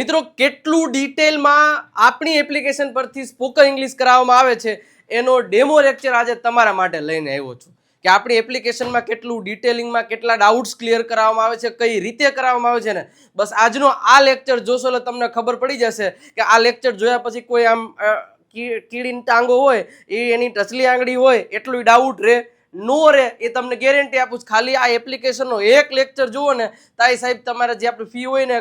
મિત્રો કેટલું ડિટેલમાં આપણી એપ્લિકેશન પરથી સ્પોકન ઇંગ્લિશ કરાવવામાં આવે છે એનો ડેમો લેક્ચર આજે તમારા માટે લઈને આવ્યો છું કે આપણી એપ્લિકેશનમાં કેટલું ડિટેલિંગમાં કેટલા ડાઉટ્સ ક્લિયર કરાવવામાં આવે છે, કઈ રીતે કરાવવામાં આવે છે ને બસ આજનો આ લેક્ચર જોશો એટલે તમને ખબર પડી જશે કે આ લેક્ચર જોયા પછી કોઈ આમ કીડીની ટાંગો હોય એ એની ટચલી આંગળી હોય એટલું ડાઉટ રહે નો રે એ તમને ગેરંટી આપું છું. ખાલી આ એપ્લિકેશનનો એક લેક્ચર જુઓ ને તાઈ સાહેબ તમારે જે આપણી ફી હોય ને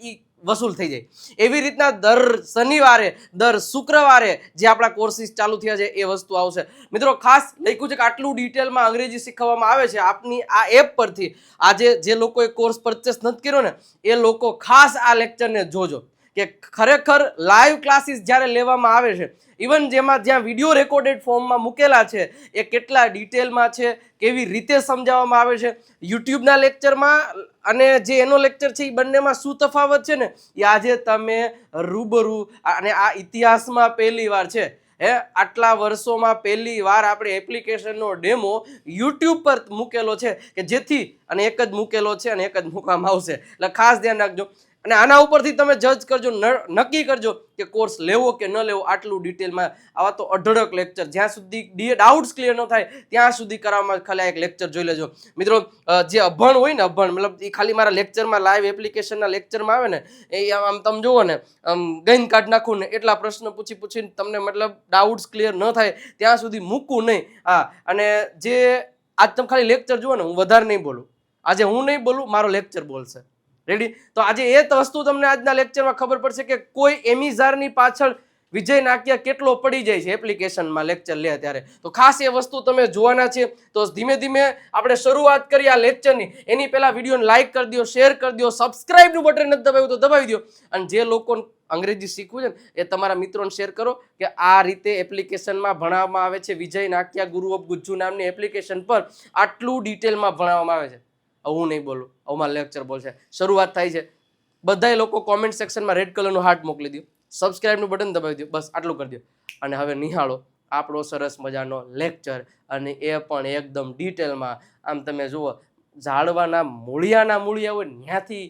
એ વસૂલ થઈ જાય. એવી રીતના દર શનિવારે દર શુક્રવારે જે આપણા કોર્સિસ ચાલુ થયા છે એ વસ્તુ આવશે. મિત્રો ખાસ લખ્યું છે કે આટલું ડિટેલમાં અંગ્રેજી શીખવવામાં આવે છે આપની આ એપ પરથી. આજે જે લોકોએ કોર્સ પરચેસ નથી કર્યો ને એ લોકો ખાસ આ લેક્ચરને જોજો કે ખરેખર લાઈવ ક્લાસીસ જ્યારે લેવામાં આવે છે ઇવન જ્યાં વિડીયો રેકોર્ડેડ ફોર્મમાં મૂકેલા છે એ કેટલા ડિટેલમાં છે, કેવી રીતે સમજાવવામાં આવે છે, યુટ્યુબના લેક્ચરમાં અને જે એનો લેક્ચર છે એ બંનેમાં શું તફાવત છે ને એ આજે તમે રૂબરૂ અને આ ઇતિહાસમાં પહેલી વાર છે આટલા વર્ષોમાં પહેલી વાર આપણે એપ્લિકેશનનો ડેમો યુટ્યુબ પર મૂકેલો છે કે જેથી અને એક જ મૂકેલો છે અને એક જ મૂકવામાં આવશે એટલે ખાસ ધ્યાન રાખજો. અને આના ઉપરથી તમે જજ કરજો, નક્કી કરજો કે કોર્સ લેવો કે ન લેવો. આટલું ડિટેલમાં આવા તો અઢળક લેક્ચર જ્યાં સુધી ડાઉટ્સ ક્લિયર ન થાય ત્યાં સુધી કરવામાં ખાલી એક લેક્ચર જોઈ લેજો. મિત્રો જે અભણ હોય ને અભણ મતલબ એ ખાલી મારા લેક્ચરમાં લાઈવ એપ્લિકેશનના લેક્ચરમાં આવે ને એ આમ તમે જુઓ ને આમ ગઈને કાઢ નાખું ને એટલા પ્રશ્ન પૂછીને તમને મતલબ ડાઉટ્સ ક્લિયર ન થાય ત્યાં સુધી મૂકવું નહીં. હા, અને જે આજ તમે ખાલી લેક્ચર જુઓ ને હું વધારે નહીં બોલું, આજે હું નહીં બોલું મારો લેક્ચર બોલશે. રેડી? તો આજે એ વસ્તુ તમને આજના લેક્ચરમાં ખબર પડશે કે કોઈ એમિઝારની પાછળ વિજય નાક્યા કેટલો પડી જાય છે એપ્લિકેશનમાં લેક્ચર લે ત્યારે. તો ખાસ એ વસ્તુ તમે જોવાના છે. તો ધીમે ધીમે આપણે શરૂઆત કરી આ લેક્ચરની. એની પહેલા વિડીયોને લાઈક કરી દો, શેર કરી દો, સબસ્ક્રાઇબનું બટન નથી દબાવ્યું તો દબાવી દો. અને જે લોકો અંગ્રેજી શીખવું છે ને એ તમારા મિત્રોને શેર કરો કે આ રીતે એપ્લિકેશનમાં ભણાવવામાં આવે છે. વિજય નાક્યા ગુરુ ઓફ ગુજ્જુ નામની એપ્લિકેશન પર આટલું ડિટેલમાં ભણાવવામાં આવે છે. હું નહીં બોલું, અમારા લેક્ચર બોલશે. શરૂઆત થાય છે. બધાય લોકો કોમેન્ટ સેક્શનમાં રેડ કલરનું હાર્ટ મોકલી દો, સબસ્ક્રાઇબનું બટન દબાવી દો, બસ આટલું કરી દો. અને હવે નિહાળો આપણો સરસ મજાનો લેક્ચર, અને એ પણ એકદમ ડિટેલમાં. આમ તમે જુઓ ઝાડવાના મૂળિયા હોય ત્યાંથી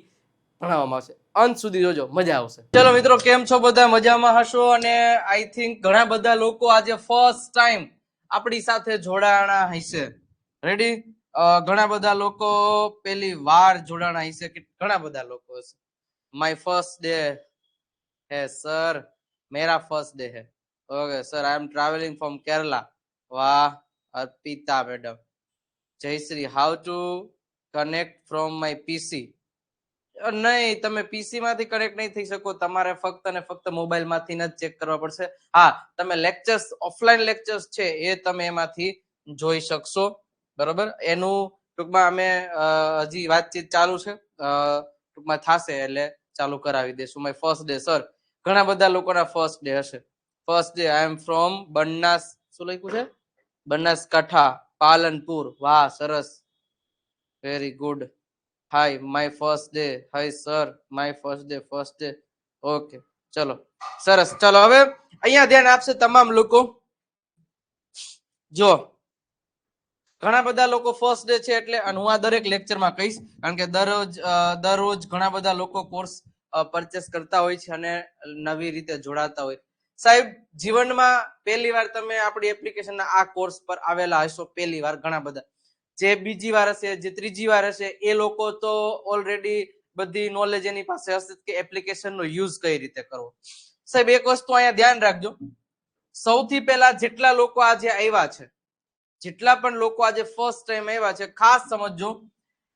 ભણાવવામાં આવશે. અંત સુધી જોજો, મજા આવશે. ચલો મિત્રો, કેમ છો બધા? મજામાં હશો. અને આઈ થિંક ઘણા બધા લોકો આજે ફર્સ્ટ ટાઈમ આપણી સાથે જોડાણા હશે. રેડી? ઘણા બધા લોકો પહેલી વાર જોડાણા હશે કે ઘણા બધા લોકો હશે. માય ફર્સ્ટ ડે હે સર, મેરા ફર્સ્ટ ડે હે. Okay sir, I am travelling from Kerala. વાહ Arpita madam. Jayashree, how to connect from my PC? નહીં, તમે પીસી માંથી કનેક્ટ નહીં થઈ શકો. તમારે ફક્ત ને ફક્ત મોબાઈલ માંથી જ ચેક કરવા પડશે. હા, તમે લેક્ચર્સ, ઓફલાઈન લેક્ચર્સ છે એ તમે એમાંથી જોઈ શકશો. બરોબર? એનું ટૂંકમાં અમે હજી વાતચીત ચાલુ છે, ટૂંકમાં થશે એટલે ચાલુ કરાવી દેશું. માય ફર્સ્ટ ડે સર, ઘણા બધા લોકોના ફર્સ્ટ ડે હશે. First day I am from Banas, શું લખ્યું છે? બનાસકાંઠા, પાલનપુર. વાહ, સરસ, very good. Hi, my first day. Hi sir, my first day. Okay, ચલો સરસ. ચલો હવે અહીંયા ધ્યાન આપશે તમામ લોકો. જો ઘણા બધા લોકો ફર્સ્ટ ડે છે એટલે હું આ દરેક લેક્ચરમાં કહીશ, કારણ કે દરરોજ ઘણા બધા લોકો કોર્સ પરચેસ કરતા હોય છે અને નવી રીતે જોડાતા હોય. સાહેબ, જીવનમાં પહેલી વાર તમે આપણી એપ્લિકેશનના આ કોર્સ પર આવેલા હશો, પહેલી વાર. ઘણા બધા જે બીજી વાર હશે, જે ત્રીજી વાર હશે, એ લોકો તો ઓલરેડી બધી નોલેજ એની પાસે હશે કે એપ્લિકેશનનો યુઝ કઈ રીતે કરવો. સાહેબ, એક વસ્તુ અહીંયા ધ્યાન રાખજો. સૌથી પહેલા જેટલા લોકો આજે આવ્યા છે, જેટલા પણ લોકો આજે ફર્સ્ટ ટાઈમ આવ્યા છે, ખાસ સમજજો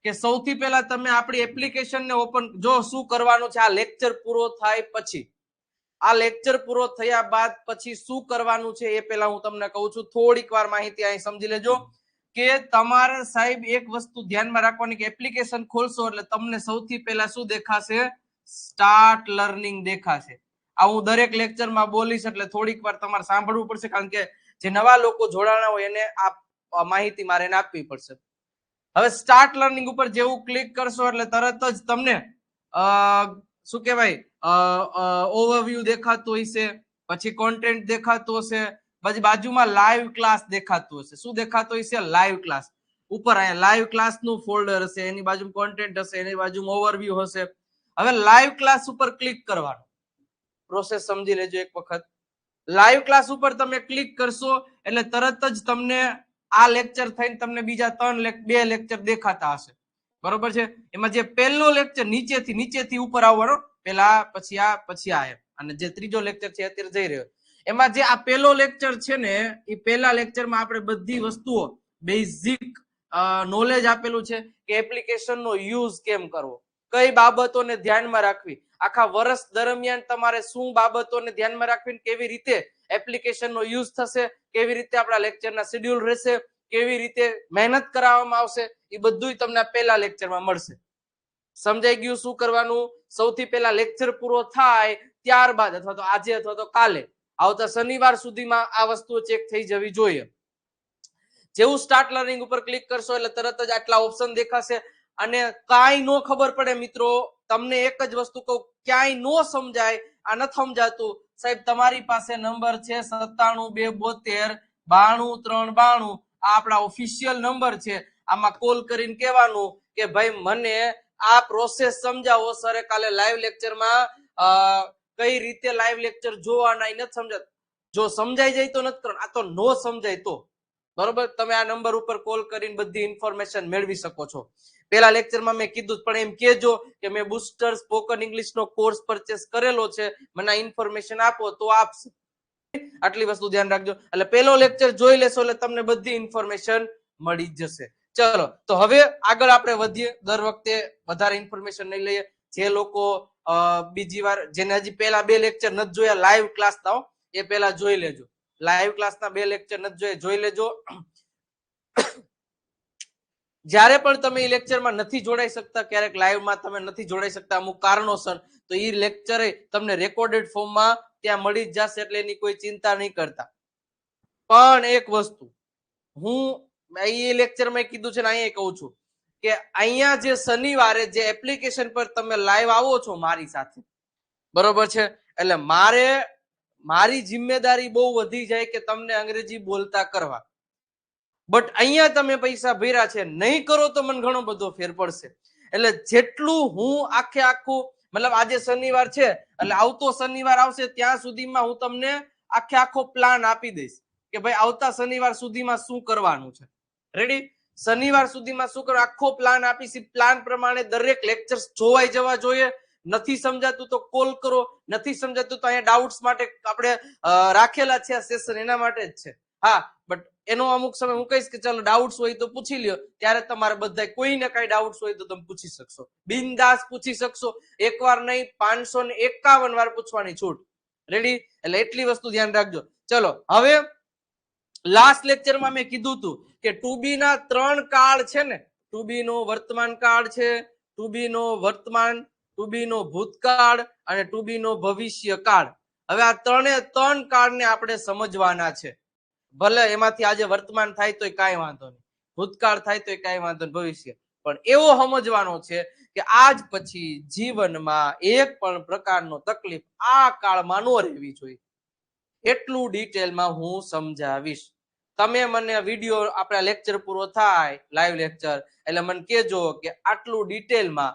કે સૌથી પહેલા તમે આપણી એપ્લિકેશનને ઓપન, જો શું કરવાનું છે આ લેક્ચર પૂરો થાય પછી, આ લેક્ચર પૂરો થયા બાદ પછી શું કરવાનું છે એ પહેલા હું તમને કહું છું. થોડીક વાર માહિતી અહીં સમજી લેજો કે તમારે સાહેબ એક વસ્તુ ધ્યાનમાં રાખવાની કે એપ્લિકેશન ખોલશો એટલે તમને સૌથી પહેલા શું દેખાશે? સ્ટાર્ટ લર્નિંગ દેખાશે. આ હું દરેક લેક્ચરમાં બોલીશ એટલે થોડીક વાર તમારે સાંભળવું પડશે, કારણ કે જે નવા લોકો જોડાણા હોય એને આ માહિતી મારે આપવી પડશે. હવે સ્ટાર્ટ લર્નિંગ ઉપર જેવું ક્લિક કરશો એટલે તરત જ તમને શું કહેવાય, ઓવરવ્યુ દેખાતું હશે, પછી કોન્ટેન્ટ દેખાતું હશે, પછી બાજુમાં લાઈવ ક્લાસ દેખાતું હશે. શું દેખાતું હશે? Live class. ઉપર અહીંયા લાઈવ ક્લાસ નું ફોલ્ડર હશે, એની બાજુમાં કોન્ટેન્ટ હશે, એની બાજુમાં ઓવરવ્યુ હશે. હવે લાઈવ ક્લાસ ઉપર ક્લિક કરવાનું. પ્રોસેસ સમજી લેજો એક વખત. લાઈવ ક્લાસ ઉપર તમે ક્લિક કરશો એટલે તરત જ તમને આ લેક્ચર થઈને તમને બીજા બે લેક્ચર દેખાતા હશે. બરોબર છે. એમાં જે પહેલો લેક્ચર નીચેથી ઉપર આવવાનો, પેલા પછી આ એમ, અને જે ત્રીજો લેક્ચર છે અત્યારે જઈ રહ્યો, એમાં જે આ પહેલો લેક્ચર છે ને એ પહેલા લેક્ચરમાં આપણે બધી વસ્તુઓ બેઝિક નોલેજ આપેલું છે કે એપ્લિકેશન નો યુઝ કેમ કરવો, કઈ બાબતોને ધ્યાનમાં રાખવી, આખા વર્ષ દરમિયાન તમારે શું બાબતોને ધ્યાનમાં રાખવી, કેવી રીતે એપ્લિકેશન નો યુઝ થશે, કેવી રીતે આપણા લેક્ચરના શેડ્યુલ રહેશે, કેવી રીતે મહેનત કરાવવામાં આવશે, એ બધું તમને પહેલા લેક્ચરમાં મળશે. સમજાઈ ગયું શું કરવાનું? સૌથી પહેલા લેક્ચર પૂરો થાય ત્યારબાદ અથવા તો આજે અથવા તો કાલે આવતા શનિવાર સુધીમાં આ વસ્તુઓ ચેક થઈ જવી જોઈએ. જેવું સ્ટાર્ટ લર્નિંગ ઉપર ક્લિક કરશો એટલે તરત જ આટલા ઓપ્શન દેખાશે. અને કાંઈ નો ખબર પડે મિત્રો, તમને એક જ વસ્તુ કહું, ક્યાંય નો સમજાય, આ ન સમજાતું સાહેબ, તમારી પાસે નંબર છે 97 272 92 392. આ આપણા ઓફિશિયલ નંબર છે. આમાં કોલ કરીને કહેવાનું કે ભાઈ મને આ પ્રોસેસ સમજાવો. સરે કાલે લાઈવ લેક્ચરમાં કઈ રીતે લાઈવ લેક્ચર જોવાના નથી સમજાતું. જો સમજાઈ જાય તો નથી કરવાનું, આ તો નો સમજાય તો બરોબર, તમે આ નંબર ઉપર કોલ કરીને બધી ઇન્ફોર્મેશન મેળવી શકો છો. પેલા લેક્ચરમાં મેં કીધું, પણ એમ કેજો કે મેં બુસ્ટર સ્પોકન ઇંગ્લિશ નો કોર્સ પરચેસ કરેલો છે, મને આ ઇન્ફોર્મેશન આપો તો આપશે. આટલી વસ્તુ ધ્યાન રાખજો. એટલે પેલો લેક્ચર જોઈ લેશો એટલે તમને બધી ઇન્ફોર્મેશન મળી જશે. ચલો તો હવે આગળ આપણે વધીએ. દર વખતે વધારે ઇન્ફોર્મેશન નહીં લઈએ. જે લોકો બીજી વાર, જેને હજી પેલા બે લેક્ચર નથી જોયા લાઈવ ક્લાસ ના, એ પેલા જોઈ લેજો. લાઈવ ક્લાસના બે લેક્ચર નથી જોઈ લેજો. જ્યારે પણ તમે એ લેક્ચરમાં નથી જોડાઈ શકતા, ક્યારેક લાઈવમાં તમે નથી જોડાઈ શકતા અમુક કારણોસર, તો એ લેક્ચર તમને રેકોર્ડેડ ફોર્મમાં ત્યાં મળી જ જશે, એટલે એની કોઈ ચિંતા નહીં કરતા. પણ એક વસ્તુ હું એ લેક્ચરમાં કીધું છે ને અહીંયા કહું છું કે અહીંયા જે શનિવારે જે એપ્લિકેશન પર તમે લાઈવ આવો છો મારી સાથે, બરોબર છે, એટલે મારી જિમ્મેદારી બહુ વધી જાય કે તમને અંગ્રેજી બોલતા કરવા. બટ અહીંયા તમે પૈસા ભર્યા છે, નહીં કરો તો મને ઘણો બધો ફેર પડશે. એટલે જેટલું હું આખું, મતલબ આજે શનિવાર છે એટલે આવતો શનિવાર આવશે ત્યાં સુધીમાં હું તમને આખો પ્લાન આપી દઈશ કે ભાઈ આવતા શનિવાર સુધીમાં શું કરવાનું છે. રેડી? શનિવાર સુધીમાં શું કરવાનું આખો પ્લાન આપીશ. પ્લાન પ્રમાણે દરેક લેક્ચર જોવાઈ જવા જોઈએ. નથી સમજાતું તો કોલ કરો, નથી સમજાતું તો અહીંયા ડાઉટ્સ માટે આપણે રાખેલા છે આ સેશન, એના માટે જ છે. હા, બટ એનો અમુક સમય હું કહીશ કે ચાલો ડાઉટ્સ હોય તો પૂછી લ્યો. ત્યારે તમારે બધા કોઈને કઈ ડાઉટ્સ હોય તો તમે પૂછી શકશો, બિંદાસ પૂછી શકશો. એકવાર નહીં, 551 વાર પૂછવાની છૂટ. રેડી? એટલે એટલી વસ્તુ ધ્યાન રાખજો. ચલો હવે લાસ્ટ લેક્ચરમાં મેં કીધું હતું કે ટુ બી ના 3 કાળ છે ને, ટુ બી નો વર્તમાન કાળ છે, ટુ બી નો વર્તમાન, ટુ બી નો ભૂતકાળ અને ટુ બી નો ભવિષ્ય કાળ. હવે આ 3 કાળને આપણે સમજવાના છે. ભલે એમાંથી આજે વર્તમાન થાય તોય કાંઈ વાંધો નહીં, ભૂતકાળ થાય તોય કાંઈ વાંધો નહીં, ભવિષ્ય પણ એવો સમજવાનો છે કે આજ પછી જીવનમાં એક પણ પ્રકારનો તકલીફ આ કાળમાં ન રહેવી જોઈએ. એટલું ડિટેલમાં હું સમજાવીશ. તમે મને વિડીયો, આપણા લેક્ચર પૂરો થાય લાઈવ લેક્ચર એટલે મને કહેજો કે આટલું ડિટેલમાં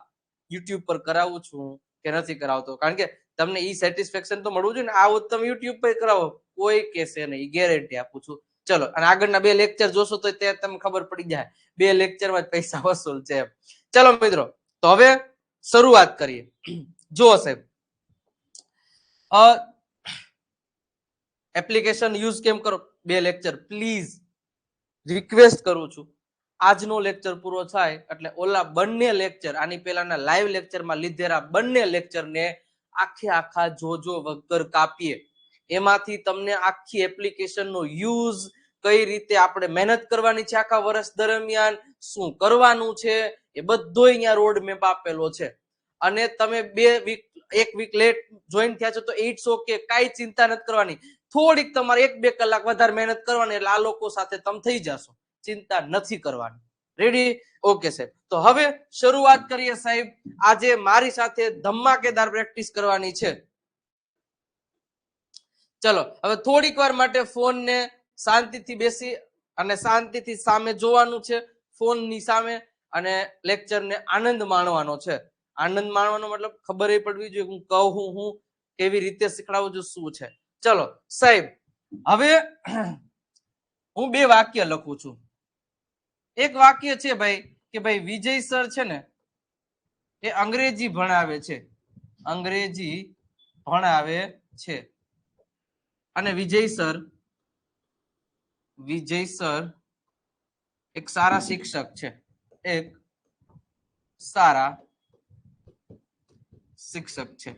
યુટ્યુબ પર કરાવું છું કે નથી કરાવતો. કારણ કે તમને ઈ સેટિસ્ફેક્શન તો મળવું જોઈએ ને. આવું તમે યુટ્યુબ પર કરાવો કોઈ કહેશે નહીં, ગેરંટી આપું છું. ચલો, અને આગળના 2 લેક્ચર જોશો તો તે તમને ખબર પડી જાય 2 લેક્ચરમાં જ પૈસા વસૂલ છે એમ. ચલો મિત્રો, તો હવે શરૂઆત કરીએ. જો સાહેબ, એપ્લિકેશન યુઝ કેમ કરો, 2 લેક્ચર પ્લીઝ રિક્વેસ્ટ કરું છું. આજનો લેક્ચર પૂરો થાય એટલે ઓલા બંને લેક્ચર, આની પહેલાના લાઈવ લેક્ચરમાં લીધેલા બંને લેક્ચરને આખા જોજો વગર કાપીએ. એમાંથી તમને આખી એપ્લિકેશનનો યુઝ, કઈ રીતે આપણે મહેનત કરવાની છે આખા વર્ષ દરમિયાન, શું કરવાનું છે, એ બધો અહીંયા રોડ મેપ આપેલો છે. અને તમે 1 વીક લેટ જોઈન થયા છો તો ઇટ્સ ઓકે, કાંઈ ચિંતા નથી કરવાની. થોડીક તમારે 1-2 કલાક વધારે મહેનત કરવાની એટલે આ લોકો સાથે તમે થઈ જશો, ચિંતા નથી કરવાની. રેડી? ઓકે સાહેબ, તો હવે શરૂઆત કરીએ સાહેબ. આજે મારી સાથે ધમાકેદાર પ્રેક્ટિસ કરવાની છે. ચલો હવે થોડીક વાર માટે ફોનને શાંતિથી બેસી અને શાંતિથી સામે જોવાનું છે, ફોનની સામે, અને લેક્ચરને આનંદ માણવાનો છે. આનંદ માણવાનો મતલબ ખબર એ પડવી જોઈએ હું કહું હું કેવી રીતે શીખડાવું છું શું છે. ચલો સાહેબ, હવે હું બે વાક્ય લખું છું. એક વાક્ય છે ભાઈ કે ભાઈ વિજય સર છે ને એ અંગ્રેજી ભણાવે છે, અંગ્રેજી ભણાવે છે, અને વિજય સર એક સારા શિક્ષક છે, એક સારા શિક્ષક છે.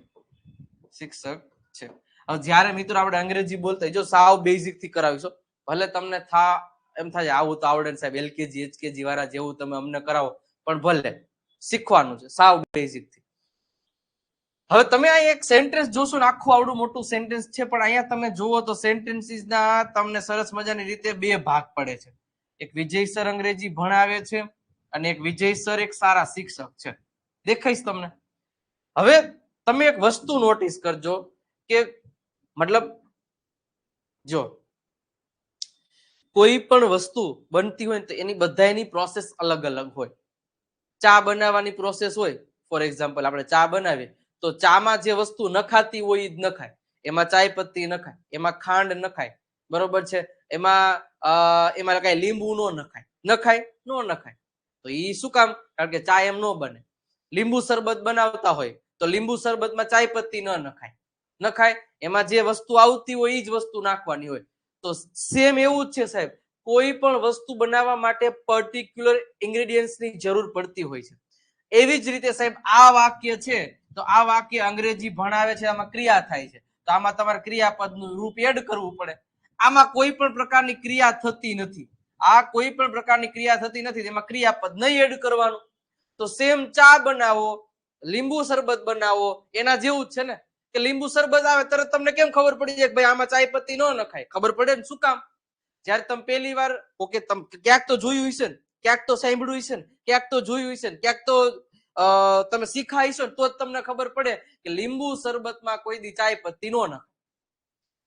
હવે જ્યારે મિત્રો આપણે અંગ્રેજી બોલતા જો સાવ બેઝિક થી કરાવીશું, ભલે તમને એમ થાય આવું તો આવડે સાહેબ, એલકેજી એચકેજી વાળા જેવું તમે અમને કરાવો, પણ ભલે શીખવાનું છે સાવ બેઝિક થી. હવે તમે આ એક સેન્ટેન્સ જોશો ને આખું આવડું મોટું સેન્ટેન્સ છે, પણ અહીંયા તમે જુઓ તો સેન્ટેન્સીસ ના તમને સરસ મજાની રીતે બે ભાગ પડે છે. એક વિજય સર અંગ્રેજી ભણાવે છે અને એક વિજય સર એક સારા શિક્ષક છે. દેખાઈશ તમને. હવે તમે એક વસ્તુ નોટિસ કરજો કે મતલબ જો કોઈ પણ વસ્તુ બનતી હોય તો એની બધાની પ્રોસેસ અલગ અલગ હોય. ચા બનાવવાની પ્રોસેસ હોય, ફોર એક્ઝામ્પલ આપણે ચા બનાવીએ તો ચામાં જે વસ્તુ નખાતી હોય એ જ નખાય. એમાં ચાય પત્તી નખાય, એમાં ખાંડ નખાય, બરોબર છે, એમાં કઈ લીંબુ નો નખાય તો એ શું કામ? કારણ કે ચા એમ નો બને. લીંબુ શરબત બનાવતા હોય તો લીંબુ શરબતમાં ચાય પત્તી ન નખાય, એમાં જે વસ્તુ આવતી હોય એ જ વસ્તુ નાખવાની હોય. તો સેમ એવું જ છે સાહેબ, કોઈ પણ વસ્તુ બનાવવા માટે પર્ટિક્યુલર ઇન્ગ્રેડિયન્ટ્સની જરૂર પડતી હોય છે. એવી જ રીતે સાહેબ આ વાક્ય છે તો આ વાક્ય અંગ્રેજી ભણાવે છે, આમાં ક્રિયા થાય છે તો આમાં તમારે ક્રિયાપદનું રૂપ એડ કરવું પડે. આમાં કોઈ પણ પ્રકારની ક્રિયા થતી નથી, એમાં ક્રિયાપદ નહીં એડ કરવાનું. તો સેમ ચા બનાવો, લીંબુ શરબત બનાવો, એના જેવું જ છે ને કે લીંબુ શરબત આવે તરત તમને કેમ ખબર પડી જાય કે ભાઈ આમાં ચાય પત્તી ન નખાય? ખબર પડે ને. શું કામ? જયારે તમે પહેલી વાર ક્યાંક તો જોયું હશે ને, ક્યાંક તો સાંભળ્યું હશે ને, ક્યાંક તો જોયું હશે ને, ક્યાંક તો તમે શીખા હશો તો જ તમને ખબર પડે કે લીંબુ શરબતમાં કોઈ દી ચાય પત્તી ન નખાય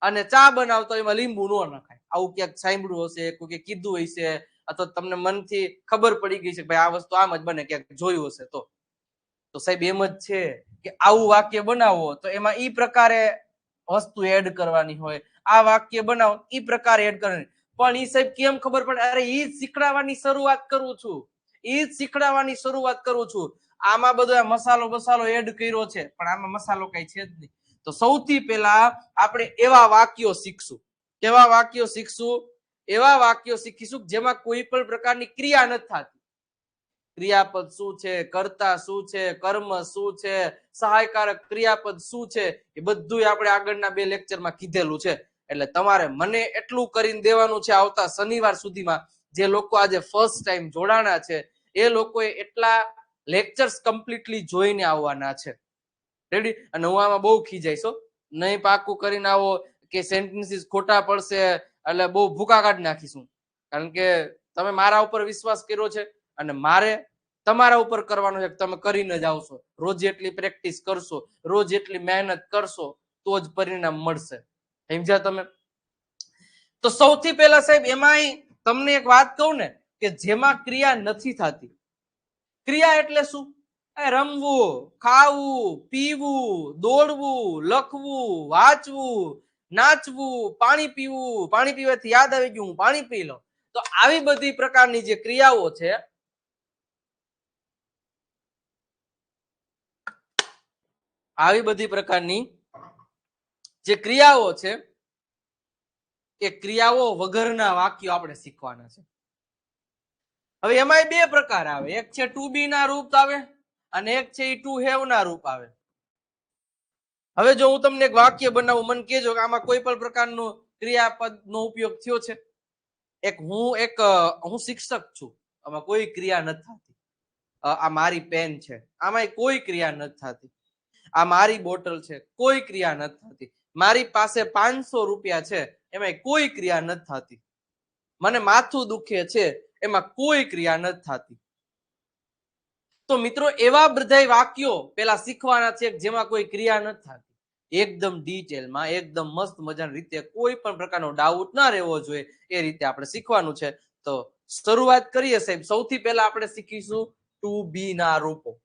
અને ચા બનાવતો એમાં લીંબુ ન નખાય. આવું ક્યાંક સાંભળ્યું હશે, કોઈ કીધું હશે, અથવા તમને મનથી ખબર પડી ગઈ છે કે ભાઈ આ વસ્તુ આમ જ બને, ક્યાંક જોયું હશે તો સાહેબ એમ જ છે કે આવું વાક્ય બનાવો તો એમાં ઈ પ્રકારે વસ્તુ એડ કરવાની હોય, આ વાક્ય બનાવો ઈ પ્રકારે એડ કરવાની. પણ ઈ સાહેબ કેમ ખબર પડે? અરે ઈ જ શીખડાવવાની શરૂઆત કરું છું. આમાં બધો મસાલો એડ કર્યો છે, પણ આમાં મસાલો કઈ છે જ નહીં. તો સૌથી પહેલા આપણે એવા વાક્યો શીખશું. કેવા વાક્યો શીખશું? એવા વાક્યો શીખીશું જેમાં કોઈ પણ પ્રકારની ક્રિયા નથી થતી. ક્રિયાપદ શું છે, કર્તા શું છે, કર્મ શું છે, સહાયકારક ક્રિયાપદ શું છે, એ બધું આપણે આગળના બે લેક્ચરમાં કીધેલું છે. એટલે તમારે મને એટલું કરીને દેવાનું છે આવતા શનિવાર સુધીમાં. જે લોકો આજે ફર્સ્ટ ટાઈમ જોડાણા છે એ લોકોએ એટલા લેક્ચર્સ કમ્પ્લીટલી જોઈને આવવાના છે. રેડી? અને હું આમાં બહુ ખીજાઈશ હો, નહીં પાકું કરીને આવો કે સેન્ટેન્સીસ ખોટા પડશે એટલે બહુ ભૂકા કાઢી નાખીશું. કારણ કે તમે મારા ઉપર વિશ્વાસ કર્યો છે અને મારે તમારા ઉપર કરવાનો છે. તમે કરીને જ આવશો. રોજ એટલી પ્રેક્ટિસ કરશો, રોજ એટલી મહેનત કરશો તો જ પરિણામ મળશે. સમજ્યા તમે? તો સૌથી પહેલા સાહેબ એમાંય તમને એક વાત કહું ને કે જેમાં ક્રિયા નથી થતી. ક્રિયા એટલે શું? રમવું, ખાવું, પીવું, દોડવું, લખવું, વાંચવું, નાચવું, પાણી પીવાથી યાદ આવી ગયું હું પાણી પી લઉં. તો આવી બધી પ્રકારની જે ક્રિયાઓ છે, આવી બધી પ્રકારની જે ક્રિયાઓ છે એ ક્રિયાઓ વગરના વાક્યો આપણે શીખવાના છે. હવે એમાં બે પ્રકાર આવે, એક છે ટુ બી ના રૂપ આવે અને એક છે ટુ હેવ ના રૂપ આવે. હવે જો હું તમને એક વાક્ય બનાવું, મને કહેજો કે આમાં કોઈ પણ પ્રકારનો ક્રિયાપદ નો ઉપયોગ થયો છે. હું શિક્ષક છું, આમાં કોઈ ક્રિયા નથી થતી. આ મારી પેન છે, આમાં કોઈ ક્રિયા નથી થતી. આ મારી બોટલ છે, કોઈ ક્રિયા નથી થતી. મારી પાસે 500 રૂપિયા છે, એમાં કોઈ ક્રિયા નથી થતી. મને માથું દુખે છે, એમાં કોઈ ક્રિયા નથી થતી. તો મિત્રો એવા બધા વાક્યો પેલા શીખવાના છે જેમાં કોઈ ક્રિયા નથી થતી. એકદમ ડિટેલમાં, એકદમ મસ્ત મજાની રીતે, કોઈ પણ પ્રકારનો ડાઉટ ના રહેવો જોઈએ એ રીતે આપણે શીખવાનું છે. તો શરૂઆત કરીએ સાહેબ. સૌથી પહેલા આપણે શીખીશું ટુ બી ના રૂપો.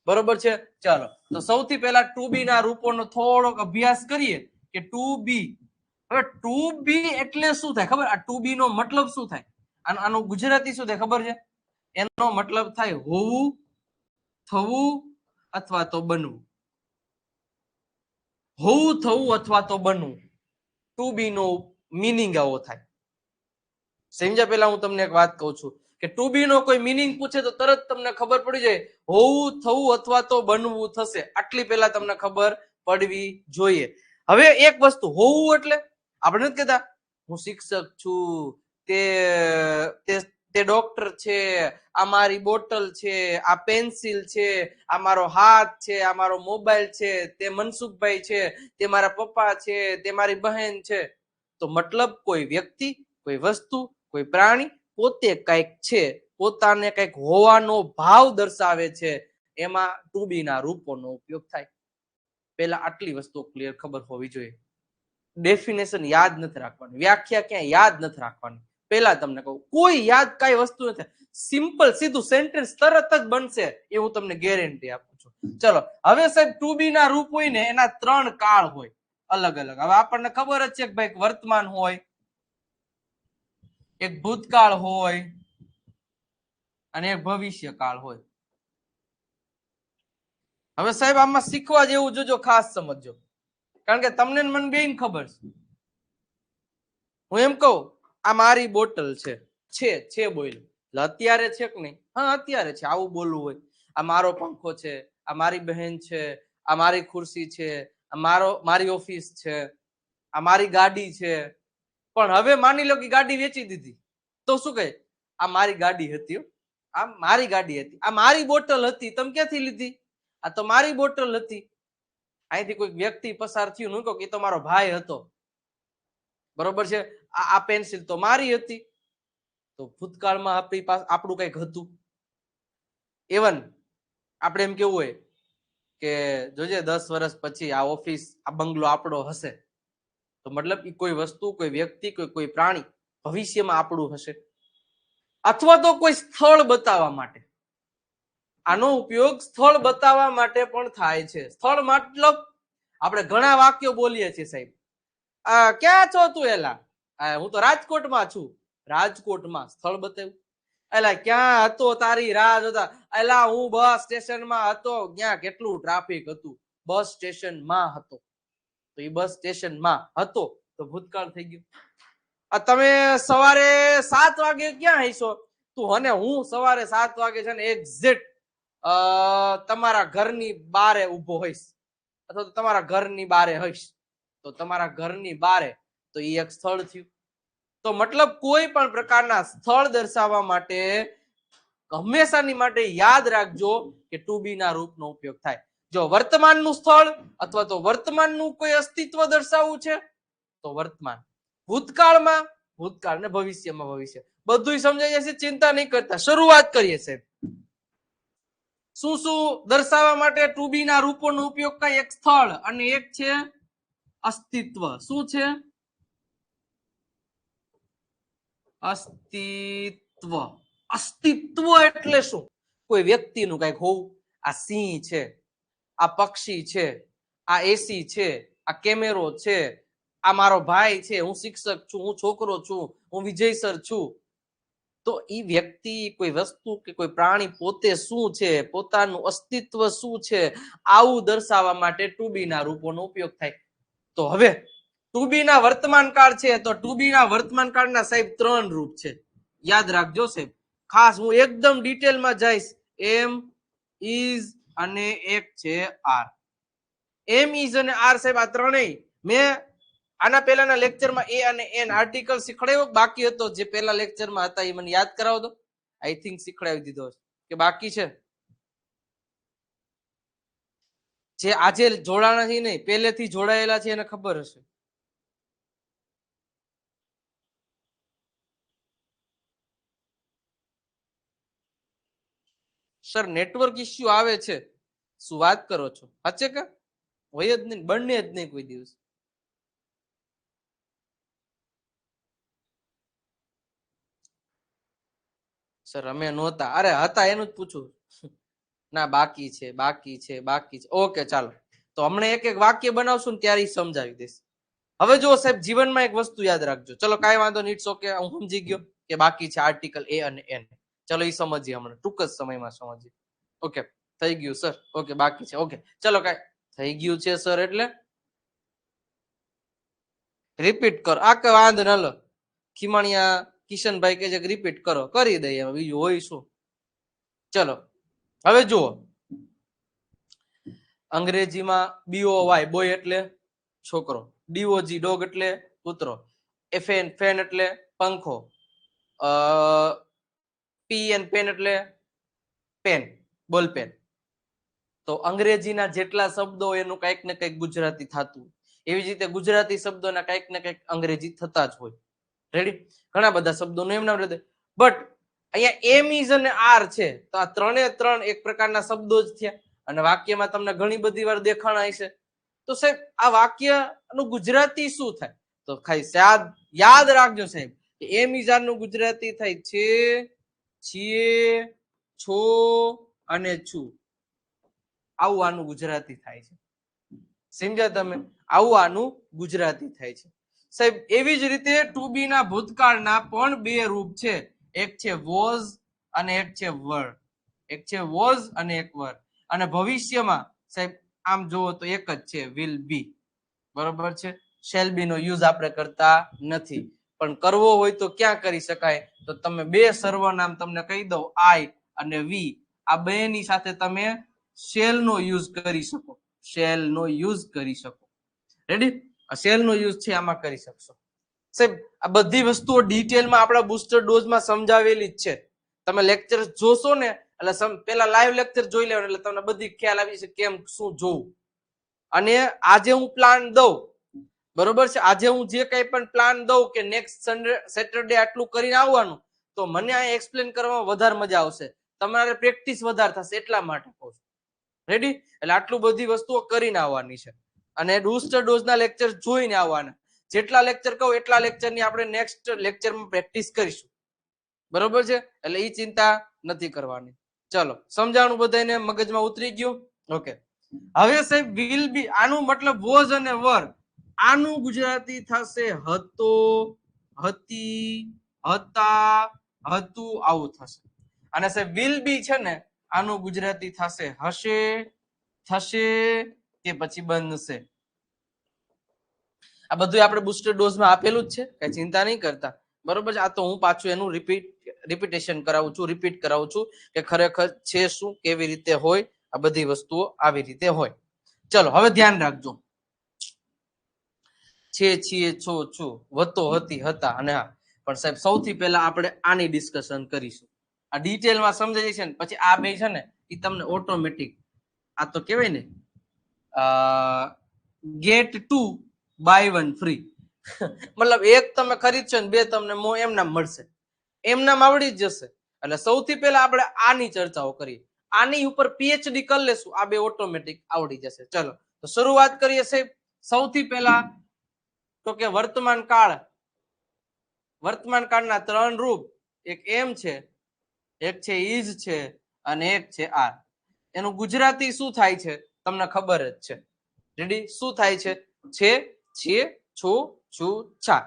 બરોબર છે. ચાલો તો સૌથી પહેલા ટુ બી ના રૂપોનો થોડોક અભ્યાસ કરીએ કે ટુ બી. હવે ટુ બી એટલે શું થાય ખબર? આ ટુ બી નો મતલબ શું થાય? આનું ગુજરાતી શું થાય ખબર છે? એનો મતલબ થાય હોવું, થવું અથવા તો બનવું. હોવું, થવું અથવા તો બનવું. ટુ બી નો મીનિંગ આવો થાય. સમજ્યા? પહેલા હું તમને એક વાત કહું છું કે ટુ બી નો કોઈ મીનિંગ પૂછે તો તરત તમને ખબર પડી જાય હોવું, થવું અથવા તો બનવું થશે. આટલી પહેલા તમને ખબર પડવી જોઈએ. હવે એક વસ્તુ હોવું એટલે આપણે નથી કહેતા હું શિક્ષક છું, તે તે ડોક્ટર છે, આ મારી બોટલ છે, આ પેન્સિલ છે, આ મારો હાથ છે, આ મારો મોબાઈલ છે, તે મનસુખભાઈ છે, તે મારા પપ્પા છે, તે મારી બહેન છે. તો મતલબ કોઈ વ્યક્તિ, કોઈ વસ્તુ, કોઈ પ્રાણી પોતે કંઈક છે, પોતાને કંઈક હોવાનો ભાવ દર્શાવે છે, એમાં ટુ બી ના રૂપોનો ઉપયોગ થાય. પહેલા આટલી વસ્તુ ક્લિયર ખબર હોવી જોઈએ. ડેફિનેશન યાદ નથી રાખવાની, વ્યાખ્યા ક્યાંય યાદ નથી રાખવાની. પહેલા તમને કહું કોઈ યાદ કઈ વસ્તુ નથી, સિમ્પલ સીધું સેન્ટેન્સ તરત જ બનશે એ હું તમને ગેરંટી આપું છું. ચલો હવે સાહેબ ટુ બી ના રૂપ હોય ને એના ત્રણ કાળ હોય અલગ અલગ. હવે આપણને ખબર જ છે કે ભાઈ વર્તમાન હોય, એક ભૂતકાળ હોય અને એક ભવિષ્ય કાળ હોય. હવે સાહેબ આમાં શીખવા જેવું જોજો, ખાસ સમજજો, કારણ કે તમને મને બેન ખબર છે. હું એમ કહું આ મારી બોટલ છે બોલ અત્યારે છે કે નહીં? હા અત્યારે છે, આવું બોલવું હોય. આ મારો પંખો છે, આ મારી બહેન છે, આ મારી ખુરશી છે, આ મારી ઓફિસ છે, આ મારી ગાડી છે. પણ હવે માની લો કે ગાડી વેચી દીધી તો શું કહે? આ મારી ગાડી હતી, આ મારી ગાડી હતી. આ મારી બોટલ હતી, તમે ક્યાંથી લીધી? આ તો મારી બોટલ હતી. અહીંથી કોઈ વ્યક્તિ પસાર થયું, નું કહું કે તો મારો ભાઈ હતો, બરોબર છે. આ પેન્સિલ તો મારી હતી. તો ભૂતકાળમાં આપણી પાસે આપણું કંઈક હતું. ઇવન આપણે એમ કેવું હોય કે જોજે 10 વર્ષ પછી આ ઓફિસ, આ બંગલો આપણો હશે. તો મતલબ કોઈ વસ્તુ, કોઈ વ્યક્તિ, કોઈ પ્રાણી ભવિષ્યમાં આપણું હશે. અથવા તો કોઈ સ્થળ બતાવવા માટે. આનો ઉપયોગ સ્થળ બતાવવા માટે પણ થાય છે. સ્થળ મતલબ આપણે ઘણા વાક્યો બોલીએ છીએ સાહેબ. ક્યાં છો તું? એલા હું તો રાજકોટમાં છું. રાજકોટમાં સ્થળ બતાવ્યું. એલા ક્યાં હતો? તારી રાહ જોતા. એલા હું બસ સ્ટેશનમાં હતો. ત્યાં કેટલું ટ્રાફિક હતું? બસ સ્ટેશનમાં હતો. તો એ બસ સ્ટેશનમાં હતો તો ભૂતકાળ થઈ ગયું. તમે સવારે 7 વાગે ક્યાં હશો? તું અને હું સવારે 7 વાગે છે ને એક્ઝેક્ટ તમારા ઘરની બારે ઉભો હોઈશ, અથવા તો તમારા ઘરની બારે હોઈશ. તો તમારા ઘરની બારે તો એ એક સ્થળ થયું. તો મતલબ કોઈ પણ પ્રકારના સ્થળ દર્શાવવા માટે હંમેશાની માટે યાદ રાખજો કે ટુ બી ના રૂપનો ઉપયોગ થાય. જો વર્તમાનનું સ્થળ અથવા તો વર્તમાનનું કોઈ અસ્તિત્વ દર્શાવવું છે તો વર્તમાન, ભૂતકાળમાં ભૂતકાળ ને ભવિષ્યમાં ભવિષ્ય. બધું સમજાઈ જશે, ચિંતા નહીં કરતા. શરૂઆત કરીએ સાહેબ. શું શું દર્શાવવા માટે ટુ બી ના રૂપોનો ઉપયોગ થાય? એક સ્થળ અને એક છે અસ્તિત્વ. શું છે? અસ્તિત્વ. અસ્તિત્વ એટલે શું? કોઈ વ્યક્તિનું કંઈક હોવું. આ સિંહ છે, આ પક્ષી છે, આ એસી છે, આ કેમેરો છે, આ મારો ભાઈ છે, હું શિક્ષક છું, હું છોકરો છું, હું વિજય સર છું. તો એ વ્યક્તિ, કોઈ વસ્તુ કે કોઈ પ્રાણી પોતે શું છે, પોતાનું અસ્તિત્વ શું છે, આવું દર્શાવવા માટે ટુ બી ના રૂપોનો ઉપયોગ થાય. તો હવે ટુ બી ના વર્તમાન કાળ છે તો ટુ બી ના વર્તમાન કાળના સાહેબ 3 રૂપ છે. યાદ રાખજો સાહેબ, ખાસ હું એકદમ ડિટેલમાં જઈશ. એમ, ઇઝ અને એક છે આર. એમ, ઇઝ અને આર સાહેબ આ ત્રણેય મેં આના પહેલાના લેક્ચરમાં એ અને એન આર્ટિકલ શીખવાડ્યો, બાકી હતો જે પહેલા લેક્ચરમાં હતા એ મને યાદ કરાવો દો. આઈ થિંક શીખવાડી દીધો કે બાકી છે? જે આજે જોડાણા છે નહીં, પહેલેથી જોડાયેલા છે એને ખબર હશે. સર નેટવર્ક ઇસ્યુ આવે છે. શું વાત કરો છો? સાચે કે હોય જ નહીં, બને જ નહીં કોઈ દિવસ. સર અમે નહોતા. અરે હતા એનું જ પૂછું. ના બાકી છે બાકી છે બાકી છે. ઓકે ચાલો, તો હમણાં એક એક વાક્ય બનાવશું ને ત્યારે સમજાવી દઈશ. હવે જો સાહેબ જીવનમાં એક વસ્તુ યાદ રાખજો. ચલો કાંઈ વાંધો નહીં, ઇટ્સ ઓકે, હું સમજી ગયો કે બાકી છે આર્ટિકલ એ અને એન. ચલો એ સમજીએ હમણાં ટૂંક જ સમયમાં સમજીએ. ઓકે થઈ ગયું સર. ઓકે બાકી છે. ઓકે ચલો કાંઈ થઈ ગયું છે સર એટલે રિપીટ કરો. આ કઈ વાંધો ન લો, ખીમાણિયા કિશનભાઈ કે છે રિપીટ કરો, કરી દઈએ, બીજું હોય શું. ચલો હવે જુઓ, અંગ્રેજીમાં BOY બોય એટલે છોકરો, DOG ડોગ એટલે કૂતરો, FN ફેન એટલે પંખો, PN પેન એટલે પેન, બોલ પેન. તો અંગ્રેજીના જેટલા શબ્દો એનું કંઈક ને કંઈક ગુજરાતી થતું, એવી જ રીતે ગુજરાતી શબ્દોના કંઈક ને કંઈક અંગ્રેજી થતા જ હોય. રેડી? ઘણા બધા શબ્દોનું એમ નામ રહે. બટ અહીંયા એમ ઇઝ અને આર છે, તો આ ત્રણે ત્રણ એક પ્રકારના શબ્દો જ થયા. અને વાક્યમાં તમને ઘણી બધી વાર દેખાણા હશે. તો સાહેબ આ વાક્યનું ગુજરાતી શું થાય? તો ખાલી યાદ રાખજો સાહેબ, એમ ઇઝ આર નું ગુજરાતી થાય છે, છીએ, છો અને છું. આવું આનું ગુજરાતી થાય છે. સમજ્યા તમે? આવું આનું ગુજરાતી થાય છે સાહેબ. એવી જ રીતે ટુ બી ના ભૂતકાળના પણ બે રૂપ છે, એક છે વોઝ અને એક છે વર. એક છે વોઝ અને એક વર. અને ભવિષ્યમાં સાહેબ આમ જોવો તો એક જ છે, વિલ બી. બરોબર છે? શેલ બી નો યુઝ આપણે કરતા નથી, પણ કરવો હોય તો ક્યાં કરી શકાય? તો તમે બે સર્વનામ તમને કહી દઉં, આઈ અને વી, આ બેની સાથે તમે શેલ નો યુઝ કરી શકો. શેલ નો યુઝ કરી શકો. રેડી? આ શેલ નો યુઝ છે આમાં કરી શકશો સાહેબ. આ બધી વસ્તુઓ ડિટેલમાં આપણા બુસ્ટર ડોઝમાં સમજાવેલી જ છે. તમે લેક્ચર જોશો ને એટલે પેલા લાઈવ લેક્ચર જોઈ લેવાનું, એટલે તમને બધી ખ્યાલ આવી છે કેમ શું જોવું. અને આજે હું પ્લાન દઉં, બરોબર છે, આજે હું જે કઈ પણ પ્લાન દઉં કે નેક્સ્ટ સેટરડે આટલું કરીને આવવાનું, તો મને આ એક્સપ્લેન કરવામાં વધારે મજા આવશે, તમારે પ્રેક્ટિસ વધારે થશે, એટલા માટે કહું છું. રેડી? એટલે આટલું બધી વસ્તુઓ કરીને આવવાની છે. અને બુસ્ટર ડોઝના લેક્ચર જોઈને આવવાના. જેટલા લેક્ચર કહું એટલા લેક્ચરની આપણે નેક્સ્ટ લેક્ચરમાં પ્રેક્ટિસ કરીશું. બરોબર છે? એટલે એ ચિંતા નથી કરવાની. ચલો સમજાણું બધાને, મગજમાં ઉતરી ગયું? ઓકે. હવે સાહેબ વિલ બી, આનું મતલબ વોઝ અને વર, આનું ગુજરાતી થશે હતો, હતી, હતા, હતું, આવું થશે. અને સાહેબ વિલ બી છે ને, આનું ગુજરાતી થશે હશે, થશે કે પછી બનશે. આ બધું આપણે બુસ્ટર ડોઝમાં આપેલું જ છે, કઈ ચિંતા નહીં કરતા. બરોબર છે? આ તો હું પાછું એનું રિપીટેશન કરાવું છું, રિપીટ કરાવું છું કે ખરેખર છે શું, કેવી રીતે હોય, આ બધી વસ્તુઓ આવી રીતે હોય. ચલો હવે ધ્યાન રાખજો, છે, છીએ, છો, છું, હતો, હતી, હતા અને હા. પણ સાહેબ સૌથી પહેલા આપણે આની ડિસ્કશન કરીશું. આ ડિટેલમાં સમજાય છે ને પછી આ બે છે ને એ તમને ઓટોમેટિક, આ તો કહેવાય ને ગેટ 2 બાય 1 ફ્રી. મતલબ એક તમે ખરીદશો ને બે તમને એમ નામ મળશે, એમ નામ આવડી જ જશે. એટલે સૌથી પહેલા આપણે આની ચર્ચાઓ કરીએ. આની ઉપર PhD કરી લેશું, આ બે ઓટોમેટિક આવડી જશે. ચલો તો શરૂઆત કરીએ સાહેબ. સૌથી પહેલા તો કે વર્તમાન કાળ. વર્તમાન કાળના ત્રણ રૂપ, એક એમ છે, એક છે ઇઝ છે અને એક છે આર. એનું ગુજરાતી શું થાય છે તમને ખબર જ છે. રેડી? શું થાય છે? છે, છીએ, છું, છું, છા.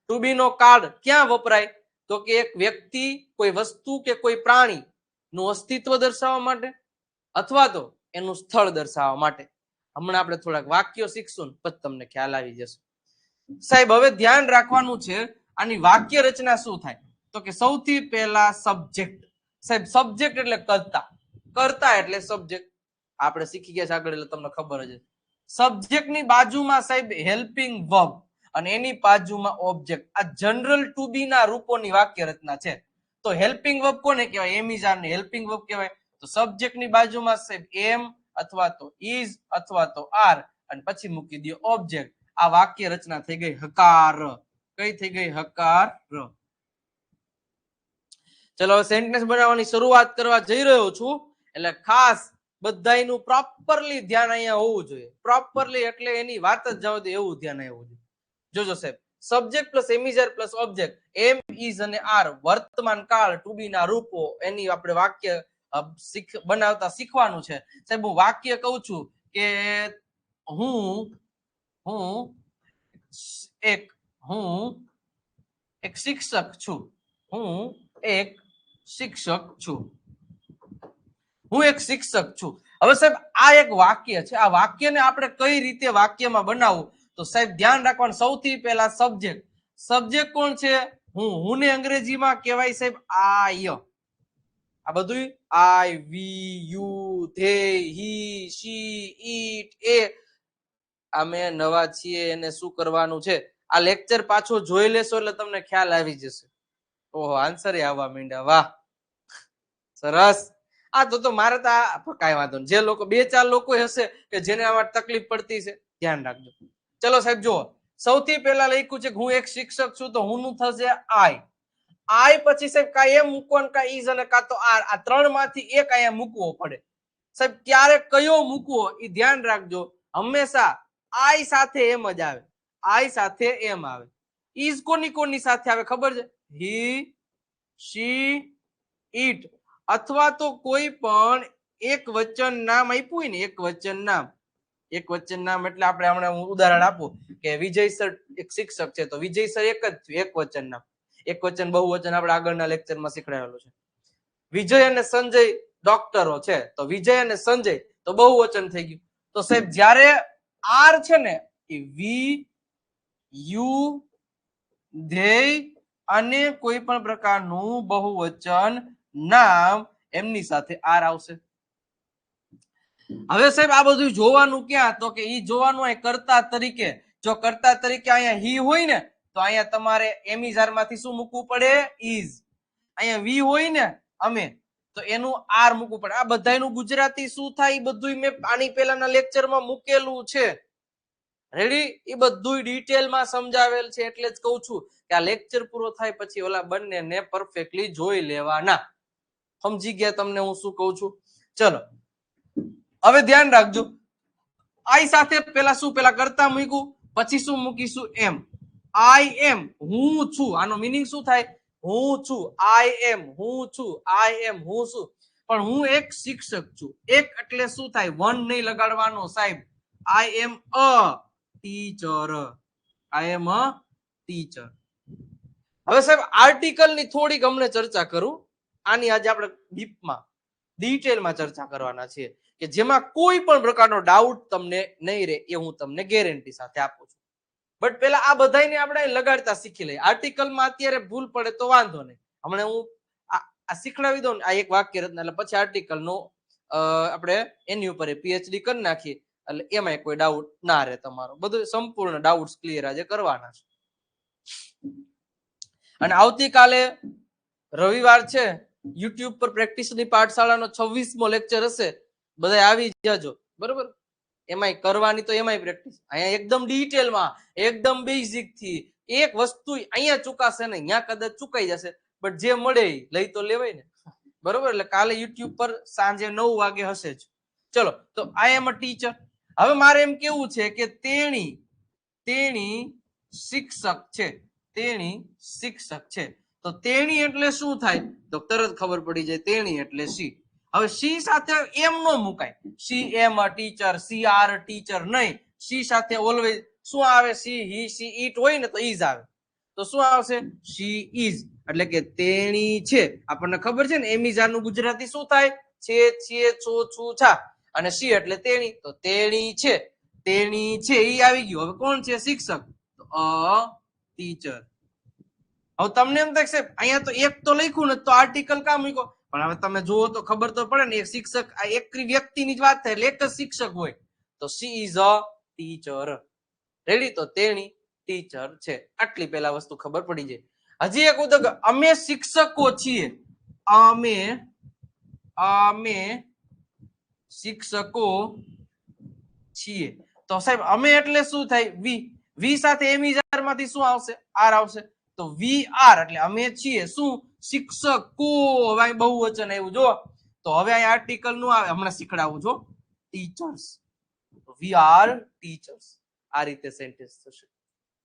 ટુ બી નો કાળ ક્યાં વપરાય? તો કે એક વ્યક્તિ, કોઈ વસ્તુ કે કોઈ પ્રાણી નું અસ્તિત્વ દર્શાવવા માટે, અથવા તો એનું સ્થળ દર્શાવવા માટે. હમણાં આપણે થોડાક વાક્યો શીખશું ને પછી તમને ખ્યાલ આવી જશે. સાહેબ હવે ધ્યાન રાખવાનું છે, આની વાક્ય રચના શું થાય? તો કે સૌથી પહેલા સબ્જેક્ટ. સાહેબ સબ્જેક્ટ એટલે કર્તા, કર્તા એટલે સબ્જેક્ટ. આપણે શીખી ગયા છે આગળ એટલે તમને ખબર જ. સબ્જેક્ટની બાજુમાં સાહેબ હેલ્પિંગ વર્બ અને એની બાજુમાં ઓબ્જેક્ટ. આ જનરલ ટુ બી ના રૂપોની વાક્ય રચના છે. તો હેલ્પિંગ વર્બ કોને કહેવાય? એમ ઇઝ આર ને હેલ્પિંગ વર્બ કહેવાય. તો સબ્જેક્ટની બાજુમાં સાહેબ એમ અથવા તો ઇઝ અથવા તો આર અને પછી મૂકી દો ઓબ્જેક્ટ. આ વાક્ય રચના થઈ ગઈ હકાર. કઈ થઈ ગઈ? હકાર. ચલો સેન્ટેન્સ બનાવવાની શરૂઆત કરવા જઈ રહ્યો છું, એટલે ખાસ બધાયનું પ્રોપરલી ધ્યાન અહીંયા હોવું જોઈએ. પ્રોપરલી એટલે એની વાત જ જવા દે એવું ધ્યાન હોવું જોઈએ. જોજો સાહેબ, subject plus am is are plus object, am is અને આર વર્તમાન કાળ ટુ બી ના રૂપો, એની આપણે વાક્ય બનાવતા શીખવાનું છે. સાહેબ હું વાક્ય કહું છું કે હું એક શિક્ષક છું. હું એક શિક્ષક છું. હું એક શિક્ષક છું. હવે સાહેબ આ એક વાક્ય છે. આ વાક્યને આપણે કઈ રીતે વાક્યમાં બનાવવું, તો સાહેબ ધ્યાન રાખવાનું, સૌથી પહેલા સબ્જેક્ટ. સબ્જેક્ટ કોણ છે? હું ને અંગ્રેજીમાં કહેવાય સાહેબ આય. આ બધું આઈ, વી, યુ, ધે, હી, શી, ઈટ, એ. અમે નવા છીએ એને શું કરવાનું છે? આ લેક્ચર પાછો જોઈ લેશો એટલે તમને ખ્યાલ આવી જશે. ઓહો, આન્સર આવવા માંડ્યા. વાહ, સરસ. આ તો મારે તો કાંઈ વાંધો નહીં. જે લોકો 2-4 લોકો હશે કે જેને આમાં તકલીફ પડતી છે, ધ્યાન રાખજો. ચલો સાહેબ જુઓ, સૌથી પહેલા લખ્યું છે કે હું એક શિક્ષક છું, તો હું નું થશે આઈ. આઈ પછી સાહેબ કાંઈ એમ મૂકો ને કાંઈ ઈઝ અને કાં તો આર, આ 3 માંથી એક અહીંયા મૂકવો પડે. સાહેબ ક્યારે કયો મૂકવો એ ધ્યાન રાખજો. હંમેશા આઈ સાથે એમ જ આવે. આઈ સાથે એમ આવે. ઈઝ કોની સાથે આવે ખબર છે? હી, શી, ઈટ, અથવા તો કોઈ પણ એક વચન નામ આપ્યું હોય ને, એક વચન નામ. એક વચન નામ એટલે આપણે હમણાં હું ઉદાહરણ આપું કે વિજય સર એક શિક્ષક છે, તો વિજય સર એક જ થયું, એક વચન નામ. એક વચન બહુવચન આપણે આગળના લેક્ચરમાં શીખડાવેલું છે. વિજય અને સંજય ડોક્ટરો છે, તો વિજય અને સંજય તો બહુવચન થઈ ગયું. તો સાહેબ જ્યારે આર છે ને એ વી, યુ, ધ્યેય અને કોઈ પણ પ્રકારનું બહુવચન નામ એમની સાથે આર આવશે. હવે સાહેબ આ બધું જોવાનું ક્યાં? તો કે ઈ જોવાનું અહીં કર્તા તરીકે. જો કર્તા તરીકે અહીંયા હી હોય ને, તો અહીંયા તમારે એમિઝાર માંથી શું મૂકવું પડે? ઈઝ. અહીંયા વી હોય ને અમે, તો એનું આર મૂકવું પડે. આ બધાનું ગુજરાતી શું થાય એ બધું મેં આની પહેલાના લેક્ચરમાં મૂકેલું છે. રેડી? એ બધું ડિટેલમાં સમજાવેલ છે. એટલે જ કહું છું કે આ લેક્ચર પૂરો થાય પછી ઓલા બંનેને પરફેક્ટલી જોઈ લેવાના. સમજી ગયા તમને હું શું કહું છું? ચલો હવે ધ્યાન રાખજો. આઈ સાથે પેલા શું? પેલા કરતા મૂક્યું, પછી શું મૂકીશું? એમ. આઈ એમ, હું છું. આનો મીનિંગ શું થાય? હું છું. આઈ એમ, હું છું. આઈ એમ, હું છું. પણ હું એક શિક્ષક છું. એક એટલે શું થાય? વન નહીં લગાડવાનો સાહેબ. I am a teacher. I am a teacher. હવે સાહેબ આર્ટિકલ ની થોડીક અમને ચર્ચા કરું. આની આજે આપણે ડીપમાં ડિટેલમાં ચર્ચા કરવાના છીએ કે જેમાં કોઈ પણ પ્રકારનો ડાઉટ તમને નહીં રહે, એ હું તમને ગેરંટી સાથે આપું છું. બટ પેલા આ બધાને આપણે લગાડતા શીખી લઈએ. આર્ટિકલમાં અત્યારે ભૂલ પડે તો વાંધો નહીં, હમણાં હું આ શીખડાવી દઉં ને આ એક વાક્ય રચના, એટલે પછી આર્ટિકલનો આપણે એની ઉપર પીએચડી કરી નાખીએ એટલે એમાં કોઈ ડાઉટ ના રહે. તમારો બધું સંપૂર્ણ ડાઉટ્સ ક્લિયર આજે કરવાના છે. અને આવતીકાલે રવિવાર છે, યુટ્યુબ પર પ્રેક્ટિસની પાઠશાળાનો 26મો લેક્ચર હશે. બધા આવી જજો, બરોબર? એમાંય કરવાની તો એમાંય પ્રેક્ટિસ. અહીંયા એકદમ ડિટેલમાં, એકદમ બેઝિક થી એક વસ્તુ અહીંયા ચૂકાશે નહીં, અહીંયા કદાચ ચૂકાઈ જશે, બટ જે મળે લઈ તો લેવાય ને, બરોબર? એટલે કાલે યુટ્યુબ પર સાંજે 9 વાગે હશે જ. ચલો, તો આઈ એમ અ ટીચર. હવે મારે એમ કેવું છે કે તેણી શિક્ષક છે. તેણી શિક્ષક છે. તો તેણી એટલે શું થાય? તો તરત ખબર પડી જાય, તેણી એટલે સી. હવે સી સાથે એમ નો મુકાય. She am a teacher, she are teacher નહીં. સી સાથે ઓલવેઝ શું આવે? સી, હી, સી, ઈટ હોય ને તો ઈઝ આવે. તો શું આવશે? She is. એટલે કે તેણી છે. આપણને ખબર છે ને એમિઝારનું ગુજરાતી શું થાય? છે, છીએ, છો, છું, છા. અને સી એટલે તેણી, તો તેણી છે. તેણી છે ઈ આવી ગયું. હવે કોણ છે? શિક્ષક. તો અ ટીચર. હવે તમને એમ થાય અહીંયા તો એક તો લખ્યું ને તો આર્ટિકલ કામ મૂક્યો, પણ હવે તમે જુઓ તો ખબર તો પડે ને, એક શિક્ષક આ એક વ્યક્તિની જ વાત થાય એટલે એક જ શિક્ષક હોય. તો she is a teacher. Ready? તો તેણી ટીચર છે. આટલી પહેલા વસ્તુ ખબર પડી જાય. હજી એક ઉદાહરણ, અમે શિક્ષકો છીએ. અમે શિક્ષકો છીએ. તો સાહેબ અમે એટલે શું થાય? વી સાથે એમિઝાર માંથી શું આવશે? આર આવશે. તો વી આર એટલે અમે છીએ શું? શિક્ષકો. હવે બહુવચન આવ્યું જો. તો હવે અહીં આર્ટિકલ નું આવે, હમણાં શીખડાવું છો. ટીચર્સ. We are teachers. આ રીતે સેન્ટેન્સ થશે.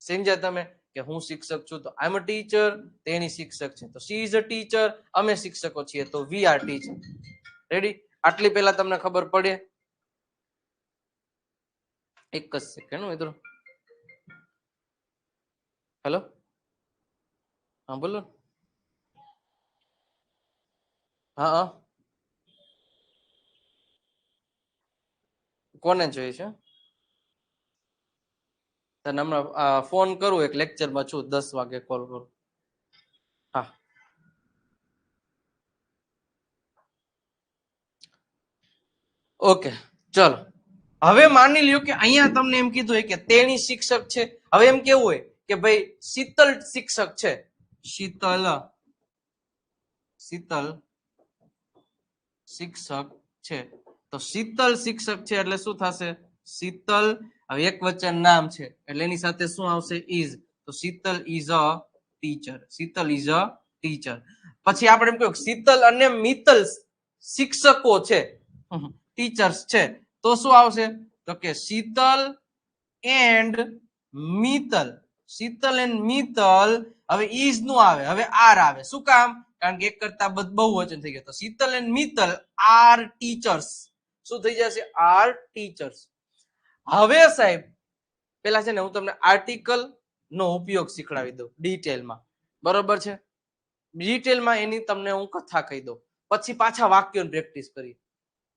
સમજ્યા તમે કે હું શિક્ષક છું તો આઈ એમ અ ટીચર, તેણી શિક્ષક છે તો સી ઇઝ અ ટીચર, અમે શિક્ષકો છીએ તો વી આર ટીચર. રેડી? આટલી પહેલા તમને ખબર પડે? એક જ સેકન્ડ મિત્રો. હેલો, હા બોલો. હા હા, કોને જોઈએ છે? તને હમણાં ફોન કરું, એક લેક્ચરમાં છું, 10 વાગે કોલ કરું. હા, ઓકે ચલો. હવે માની લ્યો કે અહીંયા તમને એમ કીધું હોય કે તેણી શિક્ષક છે. હવે એમ કેવું હોય કે ભાઈ શીતલ શિક્ષક છે. શીતલ શીતલ શિક્ષક છે. તો શીતલ શિક્ષક છે એટલે શું થશે? શીતલ, હવે એક વચન નામ છે એટલે એની સાથે શું આવશે? ઇઝ. તો Sheetal is a teacher. Sheetal is a teacher. પછી આપણે એમ કહ્યું શીતલ અને મિત્તલ શિક્ષકો છે, ટીચર્સ છે. તો શું આવશે? તો કે શીતલ એન્ડ મિત્તલ. શીતલ એન્ડ મિત્તલ. હવે ઇઝ નું આવે, હવે આર આવે. શું કામ? કારણ કે એક કરતા બહુ વચન થઈ ગયા. તો Sheetal and Mittal are teachers. શું થઈ જશે? Are teachers. હવે સાહેબ પેલા છે ને હું તમને આર્ટિકલ નો ઉપયોગ શીખડાવી દઉં ડિટેલમાં. બરોબર છે? ડિટેલમાં એની તમને હું કથા કહી દઉં, પછી પાછા વાક્યોની પ્રેક્ટિસ કરી.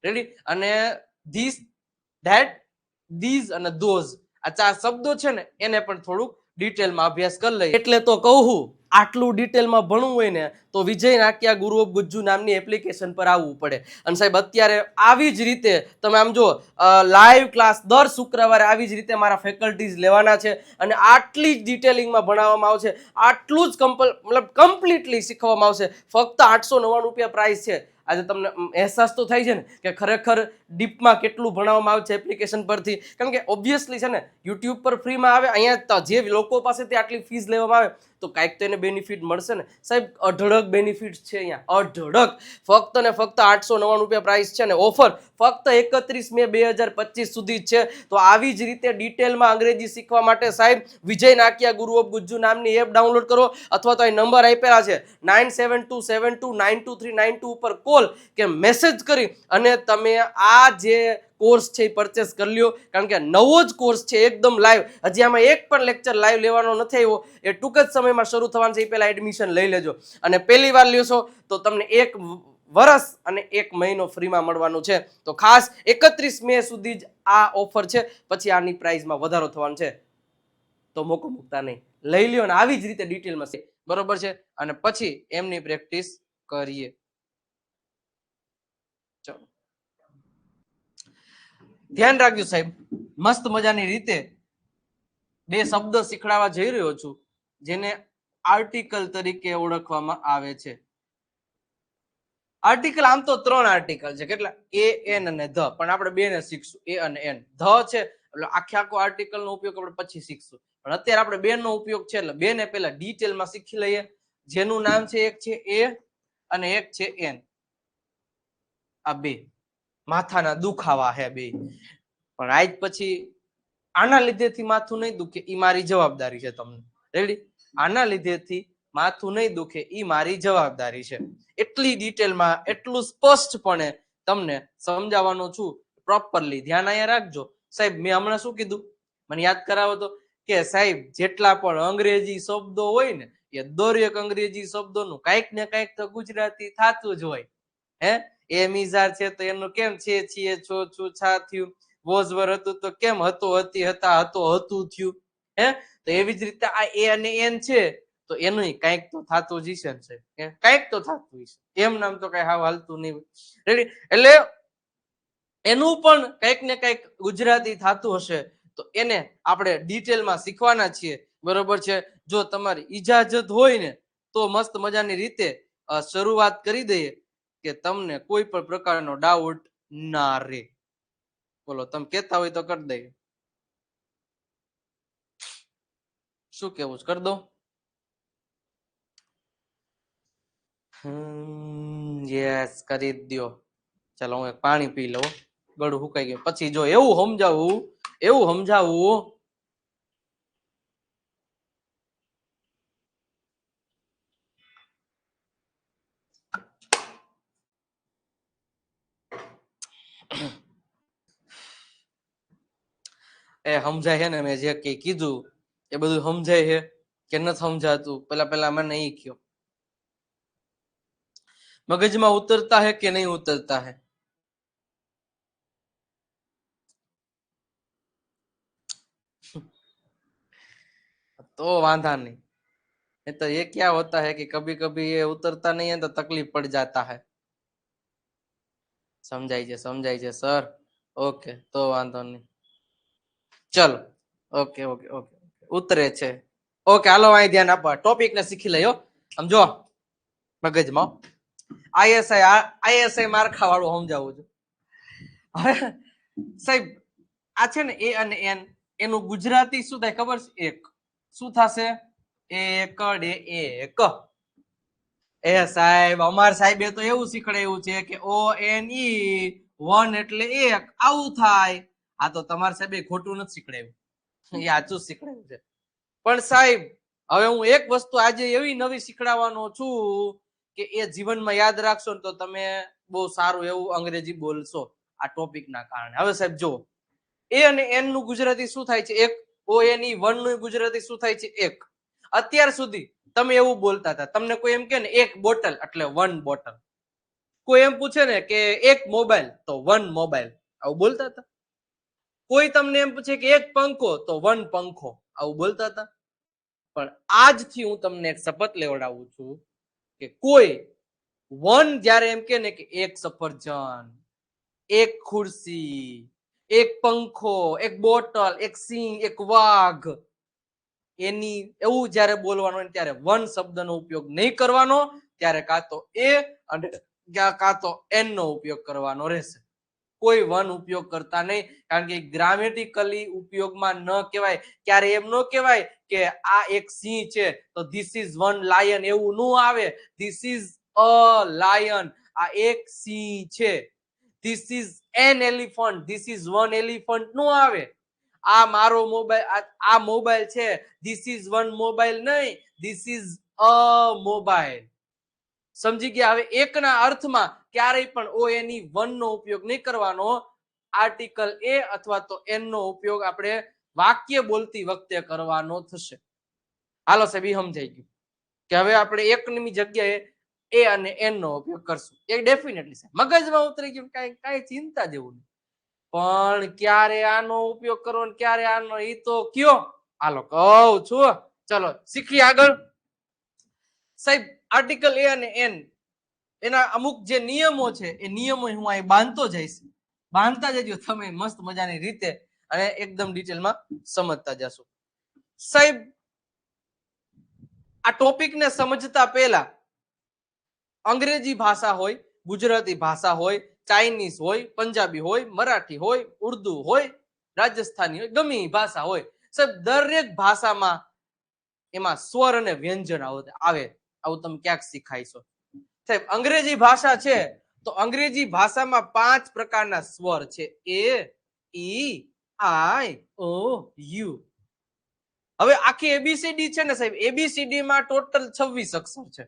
રેડી? અને ધીસ, ધેટ, ધીઝ અને ધોઝ, આ 4 શબ્દો છે ને એને પણ થોડુંક ડિટેલમાં અભ્યાસ કરી લઈએ. એટલે તો કહું, આટલું ડિટેલમાં ભણવું હોય ને તો વિજય નાક્યા ગુરુ ઓફ ગુજ્જુ નામની એપ્લિકેશન પર આવવું પડે. અને સાહેબ અત્યારે આવી જ રીતે તમે આમ જો લાઈવ ક્લાસ દર શુક્રવારે આવી જ રીતે મારા ફેકલ્ટીઝ લેવાના છે અને આટલી જ ડિટેલિંગમાં ભણાવવામાં આવશે. આટલું જ મતલબ કમ્પ્લીટલી શીખવામાં આવશે. ફક્ત 899 રૂપિયા પ્રાઇસ છે. આજે તમને અહેસાસ તો થાય છે ને કે ખરેખર ડીપમાં કેટલું ભણાવવામાં આવે છે એપ્લિકેશન પરથી. કારણ કે ઓબ્વિયસલી છે ને યુટ્યુબ પર ફ્રીમાં આવે, અહીંયા જે લોકો પાસેથી આટલી ફીસ લેવામાં આવે તો કાંઈક તો એને બેનિફિટ મળશે ને સાહેબ. અઢળક બેનિફિટ છે અહીંયા, અઢળક. ફક્ત ને ફક્ત 899 રૂપિયા પ્રાઇસ છે ને ઓફર ફક્ત 31 મે 2025 સુધી જ છે. તો આવી જ રીતે ડિટેલમાં અંગ્રેજી શીખવા માટે સાહેબ વિજય નાક્યા ગુરુ ઓફ ગુજ્જુ નામની એપ ડાઉનલોડ કરો, અથવા તો અહીં નંબર આપેલા છે 9727292392 ઉપર કોલ કે મેસેજ કરી અને તમે આ જે કોર્સ છે એ પરચેસ કરી લ્યો. કારણ કે નવો જ કોર્સ છે, એકદમ લાઈવ. હજી આમાં એક પણ લેક્ચર લાઈવ લેવાનો નથી આવ્યો. એ ટૂંક જ સમયમાં શરૂ થવાનું છે. એ પહેલા એડમિશન લઈ લેજો. અને પહેલી વાર લ્યો તો તમને 1 વર્ષ અને 1 મહિનો ફ્રીમાં મળવાનું છે. તો ખાસ 31 મે સુધી જ આ ઓફર છે, પછી આની પ્રાઇસમાં વધારો થવાનો છે. તો મોકો મૂકતા નહીં, લઈ લ્યો ને આવી જ રીતે ડિટેલમાં છે. બરોબર છે? અને પછી એમની પ્રેક્ટિસ કરીએ. ચલો ધ્યાન રાખજો સાહેબ, મસ્ત મજાની રીતે 2 શબ્દ શીખડાવવા જઈ રહ્યો છું જેને આર્ટિકલ તરીકે ઓળખવામાં આવે છે. આર્ટિકલ આમ તો 3 આર્ટિકલ છે. કેટલા? એ, એન અને ધ. પણ આપણે 2 ને શીખશું, એ અને એન. ધ છે એટલે આખો આર્ટિકલ નો ઉપયોગ આપણે પછી શીખશું. પણ અત્યારે આપણે 2 નો ઉપયોગ છે એટલે 2 ને પહેલા ડિટેલમાં શીખી લઈએ. જેનું નામ છે, એક છે એ અને એક છે એન. આ 2 માથાના દુખાવા હે 2. પણ આજ પછી આના લીધેથી માથું નહીં દુખે એ મારી જવાબદારી છે તમને. રેડી? આના લીધેથી માથું નહીં દુખે એ મારી જવાબદારી છે. એટલી ડિટેલમાં, એટલું સ્પષ્ટપણે તમને સમજાવવાનો છું. પ્રોપરલી ધ્યાન અહીંયા રાખજો સાહેબ. મેં હમણાં શું કીધું? મને યાદ કરાવો તો કે સાહેબ જેટલા પણ અંગ્રેજી શબ્દો હોય ને એ દરેક અંગ્રેજી શબ્દોનું કાંઈક ને કાંઈક તો ગુજરાતી થતું જ હોય. હે, એ મિઝાર છે તો એનું કેમ છે, છીએ, છો, છું, છા થયું. વોઝવર હતું તો કેમ હતો, હતી, હતા, હતો, હતું થયું. હે, તો એવી જ રીતે આ એ અને એન છે તો એનું કાંઈક તો થતું જ હશે ને, કાંઈક તો થતું હશે. એમ નામ તો કઈ હાવ હાલતું નહીં. રેડી? એટલે એનું પણ કંઈક ને કંઈક ગુજરાતી થતું હશે તો એને આપણે ડિટેલમાં શીખવાના છીએ. બરોબર છે? જો તમારી ઈજાજત હોય ને તો મસ્ત મજાની રીતે શરૂઆત કરી દઈએ કે તમને કોઈ પણ પ્રકારનો ડાઉટ ના રહે. બોલો, તમે કહેતા હોય તો કરી દઈએ. શું કેવું? કરી દો. યસ, કરી દો. ચાલો હું એક પાણી પી લઉં, ગળું સુકાઈ ગયું. પછી જો એવું સમજાવું એ સમજાય છે ને? મેં જે કઈ કીધું એ બધું સમજાય છે કે નથી સમજાતું? પેલા મને એ કયો, મગજમાં ઉતરતા है કે નહીં ઉતરતા है? तो वांधा नहीं, नहीं तो ये क्या होता है कि कभी कभी ये उतरता नहीं है तो तकलीफ पड़ जाता है. समझाई છે સર. ઓકે, તો વાંધો નહીં, ચલો. ઓકે ઓકે ઓકે ઉતરે છે. ઓકે, હાલો અહીં ધ્યાન આપવા, ટોપિક ને શીખી લયો. સમજો મગજમાં આઈએસઆઈ માર્ખા વાળું સમજાવું છું. હવે સાહેબ આ છે ને એ અને એન, એનું ગુજરાતી શું થાય ખબર છે? એક. શું થશે? એકડે એક. એ સાહેબ અમાર સાહેબે તો એવું શીખડાયું છે કે ઓ એન ઈ 1 એટલે 1, આવું થાય. આ તો તમારા સાહેબે ખોટું નથી શીખડાયું, એ સાચું શીખડાયું છે. પણ સાહેબ હવે હું એક વસ્તુ આજે એવી નવી શીખડાવવાનો છું કે એ જીવનમાં યાદ રાખશો ને તો તમે બહુ સારું એવું અંગ્રેજી બોલશો આ ટોપિક ના કારણે. હવે સાહેબ જો એ અને એન નું ગુજરાતી શું થાય છે? એક. ઓ એન ઈ 1 નું ગુજરાતી શું થાય છે? એક. અત્યાર સુધી તમે એવું બોલતા હતા, તમને કોઈ એમ કે ને એક બોટલ એટલે 1 બોટલ, કોઈ એમ પૂછે ને કે એક મોબાઈલ તો 1 મોબાઈલ, આવું બોલતા હતા. કોઈ તમને એમ પૂછે કે એક પંખો તો 1 પંખો, આવું બોલતા હતા. પણ આજથી હું તમને એક શપથ લેવડાવું છું કે કોઈ 1 જ્યારે એમ કે ને કે એક સફરજન, એક ખુરશી, એક પંખો, એક બોટલ, એક સિંહ, એક વાઘ, એની એવું જ્યારે બોલવાનું હોય ત્યારે 1 શબ્દનો ઉપયોગ નહીં કરવાનો, ત્યારે કાં તો એ અને કાં તો એન નો ઉપયોગ કરવાનો રહેશે. કોઈ 1 ઉપયોગ કરતા નહીં, કારણ કે ગ્રામેટિકલી ઉપયોગમાં ન કહેવાય. ક્યારે એમ ન કહેવાય કે આ એક સિંહ છે તો ધીસ ઇઝ 1 લાયન, એવું ન આવે. ધીસ ઇઝ અ લાયન, આ એક સિંહ છે. This is an elephant, this is 1 elephant નો આવે. આ મારો મોબાઈલ, આ મોબાઈલ છે, ધીસ ઇઝ 1 મોબાઈલ નહીં, ધીસ ઇઝ અ મોબાઈલ. સમજી ગયા? હવે એકના અર્થમાં ક્યારેય પણ ઓ એની 1 નો ઉપયોગ નહીં કરવાનો. આર્ટિકલ એ અથવા તો એન નો ઉપયોગ આપણે વાક્ય બોલતી વખતે કરવાનો થશે. હાલો સાહેબ, એ સમજાઈ ગયું કે હવે આપણે એકની જગ્યાએ એ અને એન નો ઉપયોગ કરશું. એ ડેફિનેટલી સાહેબ મગજમાં ઉતરી ગયું, કઈ ચિંતા જેવું નહીં. પણ ક્યારે આનો ઉપયોગ કરવો ને ક્યારે આનો, એ તો કયો. હાલો કહું છું, ચલો શીખી આગળ. સાહેબ આર્ટિકલ એ અને એન એના અમુક જે નિયમો છે એ નિયમો હું અહીં બાંધતો જઈશ, બાંધતા જજો તમે મસ્ત મજાની રીતે અને એકદમ ડિટેલમાં સમજતા જશો. સાહેબ આ ટોપિક ને સમજતા પહેલા અંગ્રેજી ભાષા હોય, ગુજરાતી ભાષા હોય, ચાઇનીઝ હોય, પંજાબી હોય, મરાઠી હોય, ઉર્દુ હોય, રાજસ્થાની હોય, ગમે ભાષા હોય સાહેબ, દરેક ભાષામાં એમાં સ્વર અને વ્યંજન આવે. આવું તમે ક્યાંક શીખાયશો સાહેબ. અંગ્રેજી ભાષા છે તો અંગ્રેજી ભાષામાં 5 પ્રકારના સ્વર છે: એ, ઈ, આઈ, ઓ, યુ. હવે આખી એબીસીડી છે ને સાહેબ, એબીસીડી માં ટોટલ 26 અક્ષર છે.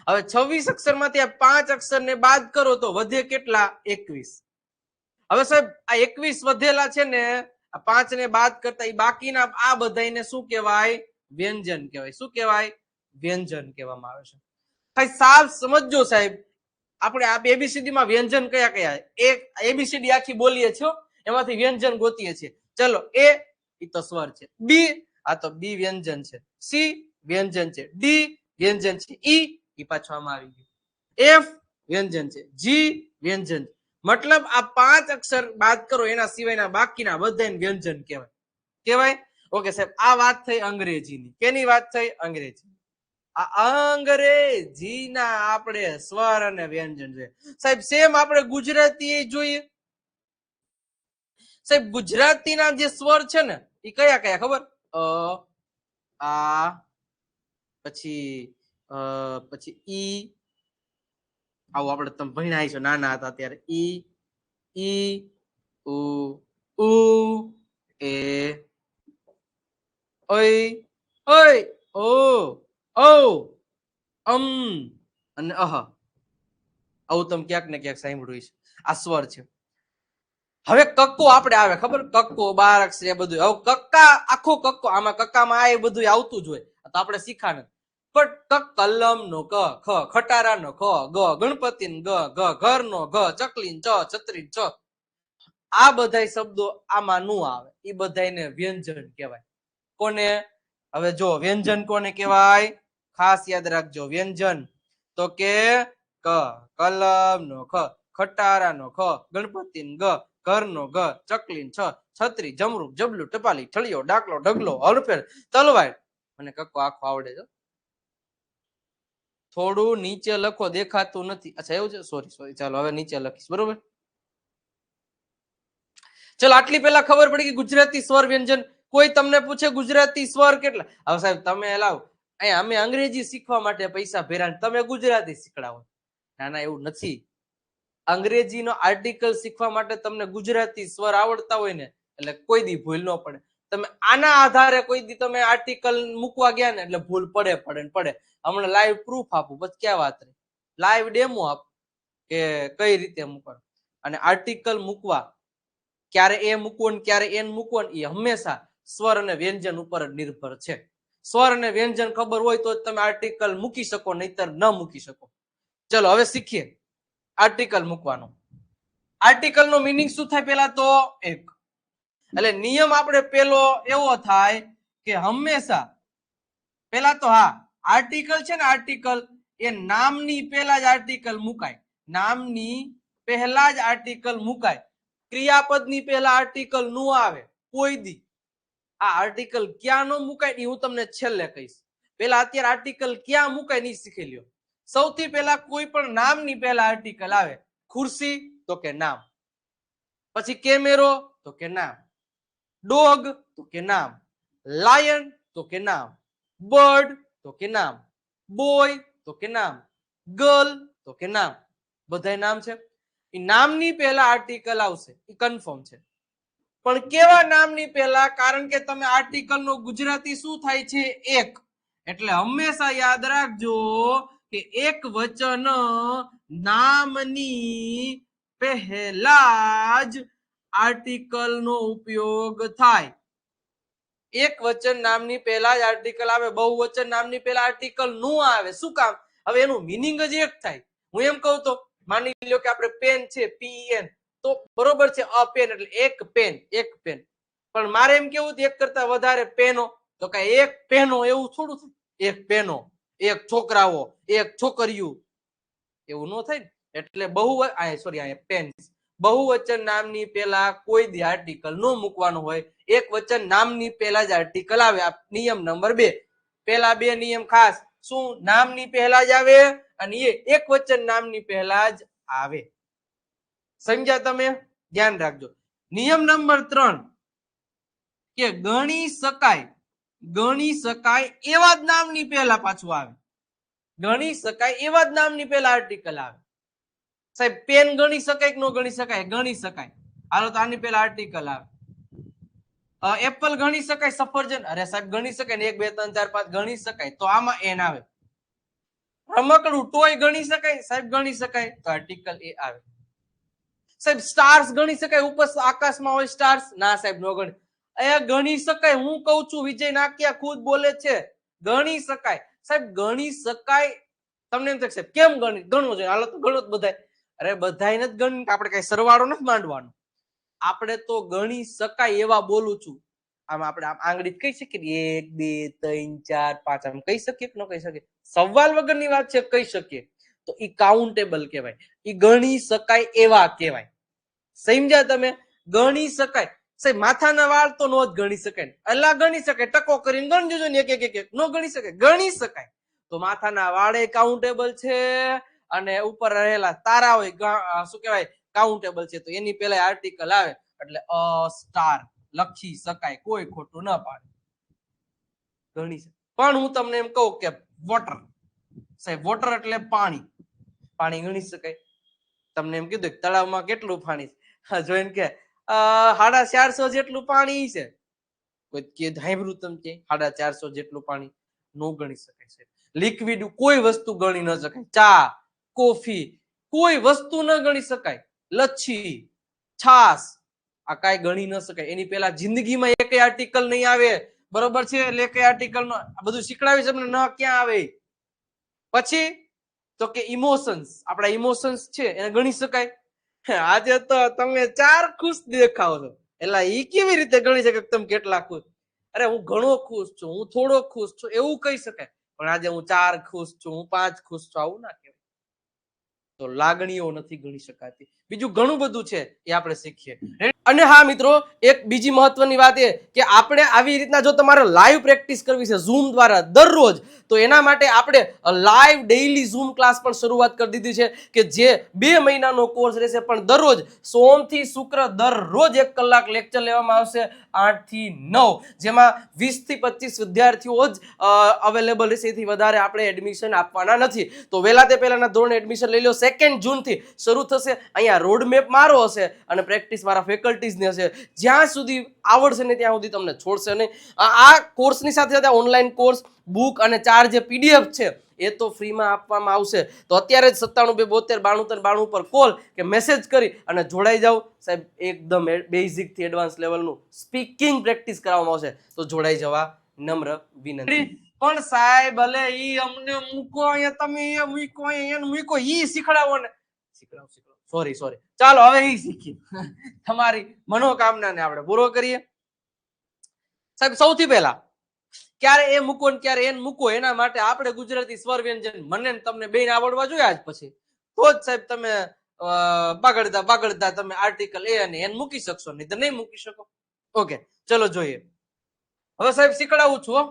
હવે 26 અક્ષરમાંથી આ 5 અક્ષરને બાદ કરો તો વધે કેટલા? 21. હવે સાહેબ આ 21 વધેલા છે ને, આ 5 ને બાદ કરતા એ બાકીના આ બધાને શું કહેવાય? વ્યંજન કહેવાય. શું કહેવાય? વ્યંજન કહેવામાં આવે છે. ભાઈ સાફ સમજજો સાહેબ, આપણે આ એબીસીડી માં વ્યંજન કયા કયા? એક એબીસીડી આખી બોલીએ છો, એમાંથી વ્યંજન ગોતીએ છીએ. ચલો, એ તો સ્વર છે, બી આ તો બી વ્યંજન છે, સી વ્યંજન છે, ડી વ્યંજન છે, ઈ પાછો આમાં આવી ગયું, એફ વ્યંજન છે, જી વ્યંજન. મતલબ આ 5 અક્ષર બાદ કરો એના સિવાયના બાકીના બધાને વ્યંજન કહેવાય. કહેવાય? ઓકે સાહેબ, આ વાત થઈ અંગ્રેજીની. કેની વાત થઈ? અંગ્રેજી. આ અંગ્રેજીના આપણે સ્વર અને વ્યંજન છે સાહેબ. સેમ આપણે ગુજરાતી જોઈએ સાહેબ. ગુજરાતીના જે સ્વર છે ને એ કયા કયા ખબર? આ પછી ઈ, આવું આપણે તમે ભણ્યા છો નાના હતા ત્યારે. ઈ ઉ ઉ એ ઓય ઓય ઓ ઓ અને આવું તમે ક્યાંક ને ક્યાંક સાંભળ્યું છે. આ સ્વર છે. હવે કક્કો આપણે આવે ખબર, કક્કો 12 અક્ષર એ બધું. હવે કક્કા આખો કક્કો, આમાં કક્કામાં આ એ બધું આવતું જ હોય તો આપણે શીખા નથી. પણ કલમ નો ક, ખ ખટારા નો ખ, ગ ગણપતિ ગ, ઘ ઘર નો ઘ, ચકલી ચ, છત્રી ચ, આ બધા શબ્દો આમાં નું આવે. એ બધાને વ્યંજન કહેવાય. કોને? હવે જો વ્યંજન કોને કહેવાય ખાસ યાદ રાખજો. વ્યંજન તો કે ક, કલમ નો ખ, ખટારા નો ખ, ગણપતિ ગ, ઘર નો ઘ, ચકલી છ, છત્રી, જમરૂ, જબલું, ટપાલી, ઠળિયો, ડાકલો, ઢગલો, હરફેર, તલવાર. મને કક્કો આખો આવડે છે. થોડું નીચે લખો, દેખાતું નથી. અચ્છા એવું છે, સોરી. ચાલો હવે નીચે લખીશ, બરોબર. ચલો આટલી પહેલા ખબર પડી કે ગુજરાતી સ્વર વ્યંજન. કોઈ તમને પૂછે ગુજરાતી સ્વર કેટલા? હવે સાહેબ તમે લાવ, અહીંયા અમે અંગ્રેજી શીખવા માટે પૈસા ભર્યા, તમે ગુજરાતી શીખડાવો. ના ના, એવું નથી. અંગ્રેજીનો આર્ટિકલ શીખવા માટે તમને ગુજરાતી સ્વર આવડતા હોય ને એટલે કોઈ દી ભૂલ ન પડે. તમે આના આધારે કોઈ દી તમે આર્ટિકલ મૂકવા ગયા ને એટલે ભૂલ પડે. હમણાં લાઈવ પ્રૂફ આપું, પછી ક્યાં વાત રહી. લાઈવ ડેમો આપ કે કઈ રીતે મૂકવાનું. અને આર્ટિકલ મૂકવા ક્યારે એ મૂકવું ને ક્યારે એન મૂકવું એ હંમેશા સ્વર અને વ્યંજન ઉપર જ નિર્ભર છે. સ્વર અને વ્યંજન ખબર હોય તો તમે આર્ટિકલ મૂકી શકો, નહીતર ન મૂકી શકો. ચલો હવે શીખીએ આર્ટિકલ મૂકવાનો. આર્ટિકલ નો મીનિંગ શું થાય પેલા તો? એક. એટલે નિયમ આપણે પેલો એવો થાય કે હંમેશા પેલા તો હા, આર્ટિકલ છે ને, આર્ટિકલ એ નામની પહેલા જ આર્ટિકલ મુકાય. નામની પહેલા જ આર્ટિકલ મુકાય. ક્રિયાપદની પહેલા આર્ટિકલ નો આવે કોઈ દી. આ આર્ટિકલ ક્યાં નો મુકાય એ હું તમને છેલ્લે કહીશ. પેલા અત્યારે આર્ટિકલ ક્યાં મુકાય ની શીખી લ્યો. સૌથી પહેલા કોઈ પણ નામની પહેલા આર્ટિકલ આવે. ખુરશી તો કે નામ, પછી કેમેરો તો કે નામ, ડોગ તો કે નામ, લાયન તો કે નામ, બર્ડ તો કે નામ, બોય તો કે નામ, ગર્લ તો કે નામ. બધા નામ છે. એ નામની પહેલા આર્ટિકલ આવશે, એ કન્ફર્મ છે. પણ કેવા નામની પહેલા? કારણ કે તમે આર્ટિકલ નો ગુજરાતી શું થાય છે? એક. એટલે હંમેશા યાદ રાખજો કે એક વચન નામની પહેલા જ આર્ટિકલ નો ઉપયોગ થાય. એક વચન નામની પહેલા જ આર્ટિકલ આવે. બહુવચન નામની પહેલા આર્ટિકલ નો આવે. શું કામ? હવે એનું મિનિંગ જ એક થાય. હું એમ કહું તો માની લો કે આપણે પેન છે, PEN, તો બરોબર છે, અ પેન એટલે એક પેન, એક પેન. પણ મારે એમ કેવું એક કરતા વધારે પેનો, તો કઈ એક પેનો એવું થોડું થાય. એક પેનો, એક છોકરાઓ, એક છોકરીઓ, એવું ન થાય ને. એટલે પેન. બહુવચન નામની પહેલા કોઈ દી આર્ટિકલ નો મૂકવાનું હોય. એક વચન નામની પહેલા જ આર્ટિકલ આવે. આ નિયમ નંબર 2. પહેલા બે નિયમ ખાસ. શું? નામની પહેલા જ આવે અને એ એક વચન નામની પહેલા જ આવે. સમજ્યા તમે? ધ્યાન રાખજો. નિયમ નંબર 3 કે ગણી શકાય એવા જ નામની પહેલા પાછું આવે. ગણી શકાય એવા જ નામની પહેલા આર્ટિકલ આવે. સાહેબ પેન ગણી શકાય કે ન ગણી શકાય? ગણી શકાય. હાલો તો આની પહેલા આર્ટિકલ આવે. એપલ ગણી શકાય? સફરજન? અરે સાહેબ ગણી શકાય ને, 1 2 3 4 5 ગણી શકાય, તો આમાં એન આવે. રમકડું ટોય ગણી શકાય? સાહેબ ગણી શકાય, તો આર્ટિકલ એ આવે. સાહેબ સ્ટાર્સ ગણી શકાય? ઉપર આકાશમાં હોય સ્ટાર્સ? ના સાહેબ નો ગણી. એ ગણી શકાય. હું કઉ છું, વિજય નાકિયા ખુદ બોલે છે ગણી શકાય. સાહેબ ગણી શકાય. તમને એમ થાય કેમ ગણવું જોઈએ? હાલો તો ગણો જ બધાય. અરે બધાને જ ગણ, આપણે કઈ સરવાળો નથી માંડવાનો. આપણે તો ગણી શકાય એવા બોલું છું. આમ આપણે આમ આંગળી કહી શકીએ 1 2 3 4 5 આમ કહી શકીએ કે ન કહી શકીએ? સવાલ વગરની વાત છે, કહી શકીએ. તો ઈ કાઉન્ટેબલ કહેવાય. ઈ ગણી શકાય એવા કહેવાય. સમજ્યા તમે? ગણી શકાય. સાહેબ માથાના વાળ તો નો જ ગણી શકાય. અલ્લા ગણી શકાય, ટકો કરીને ગણજો ને, એક નો ગણી શકાય. ગણી શકાય. તો માથાના વાળે કાઉન્ટેબલ છે અને ઉપર રહેલા તારા હોય શું કહેવાય કાઉન્ટેબલ છે. તો એની પહેલા આર્ટિકલ આવે એટલે અ સ્ટાર લખી શકાય, કોઈ ખોટું ન પાડે. ગણી શકાય. પણ હું તમને એમ કહું કે વોટર, સાહેબ વોટર એટલે પાણી. પાણી ગણી શકાય? તમને એમ કીધું તળાવમાં કેટલું પાણી જોઈને કે 450 જેટલું પાણી છે. કોઈ કે સાંભળ્યું તમે કે 450 જેટલું પાણી? નો ગણી શકાય છે. લિક્વિડ કોઈ વસ્તુ ગણી ન શકાય. ચા, કોફી, કોઈ વસ્તુ ન ગણી શકાય. લચ્છી, છાસ, આ કાંઈ ગણી ન શકાય. એની પહેલા જિંદગીમાં એક આર્ટિકલ નહીં આવે, બરોબર છે? એટલે એક આર્ટિકલ નો બધું શીખડાવી છે ન ક્યાં આવે. પછી તો કે ઇમોશન્સ, આપણા ઇમોશન્સ છે એને ગણી શકાય. આજે તો તમે 4 ખુશ દેખાવ છો, એટલે ઈ કેવી રીતે ગણી શકે તમે કેટલા ખુશ? અરે હું ઘણો ખુશ છું, હું થોડો ખુશ છું, એવું કહી શકાય. પણ આજે હું 4 ખુશ છું, હું 5 ખુશ છું, આવું ના કહેવાય. તો લાગણીઓ નથી ગણી શકાતી. બીજું ઘણું બધું છે એ આપણે શીખીએ. અને હા મિત્રો, એક બીજી મહત્વની વાત એ કે આપણે આવી રીતના જો તમારે લાઈવ પ્રેક્ટિસ કરવી છે ઝૂમ દ્વારા દરરોજ, તો એના માટે આપણે લાઈવ ડેઈલી ઝૂમ ક્લાસ પણ શરૂઆત કરી દીધી છે કે જે 2 મહિનાનો કોર્સ રહેશે. પણ દરરોજ સોમથી શુક્ર દરરોજ 1 કલાક લેક્ચર લેવામાં આવશે 8 થી 9, જેમાં 20 થી 25 વિદ્યાર્થીઓ જ અવેલેબલ રહેશે. એથી વધારે આપણે એડમિશન આપવાના નથી. તો વહેલા તે પહેલાના ધોરણે એડમિશન લઈ લો. 2 જૂનથી શરૂ થશે. અહીંયા રોડ મેપ મારો હશે અને પ્રેક્ટિસ મારા ફેકલ્ટીઝને હશે. જ્યાં સુધી આવડશે ને ત્યાં સુધી તમને છોડશે નહીં. આ કોર્સની સાથે સાથે ઓનલાઈન કોર્સ, બુક અને 4 જે પીડીએફ છે એ તો ફ્રીમાં આપવામાં આવશે. તો અત્યારે જ 97 272 92 92 પર કોલ કે મેસેજ કરી અને જોડાઈ જાઓ. સાહેબ એકદમ બેઝિક થી એડવાન્સ લેવલનું સ્પીકિંગ પ્રેક્ટિસ કરાવવામાં આવશે. તો જોડાઈ જવા નમ્ર વિનંતી. પણ સાહેબ ભલે ઈ અમને મૂકો અહીંયા, તમે એ મૂકો અહીંયા મૂકો, ઈ શીખડાવો ને. શીખડાવ સોરી ચાલો હવે ઈ શીખીએ. તમારી મનોકામનાને આપણે પૂરો કરીએ. સાહેબ સૌથી પહેલા ક્યારે એ મૂકો ને ક્યારે એન મૂકો, એના માટે આપણે ગુજરાતી સ્વર વ્યંજન મને તમને બેન આવડવા જોઈએ. આજ પછી તો જ સાહેબ તમે બાગડતા તમે આર્ટિકલ એ અને એન મૂકી શકશો, નહીં તો નહીં મૂકી શકો. ઓકે, ચલો જોઈએ. હવે સાહેબ શીખડાવું છું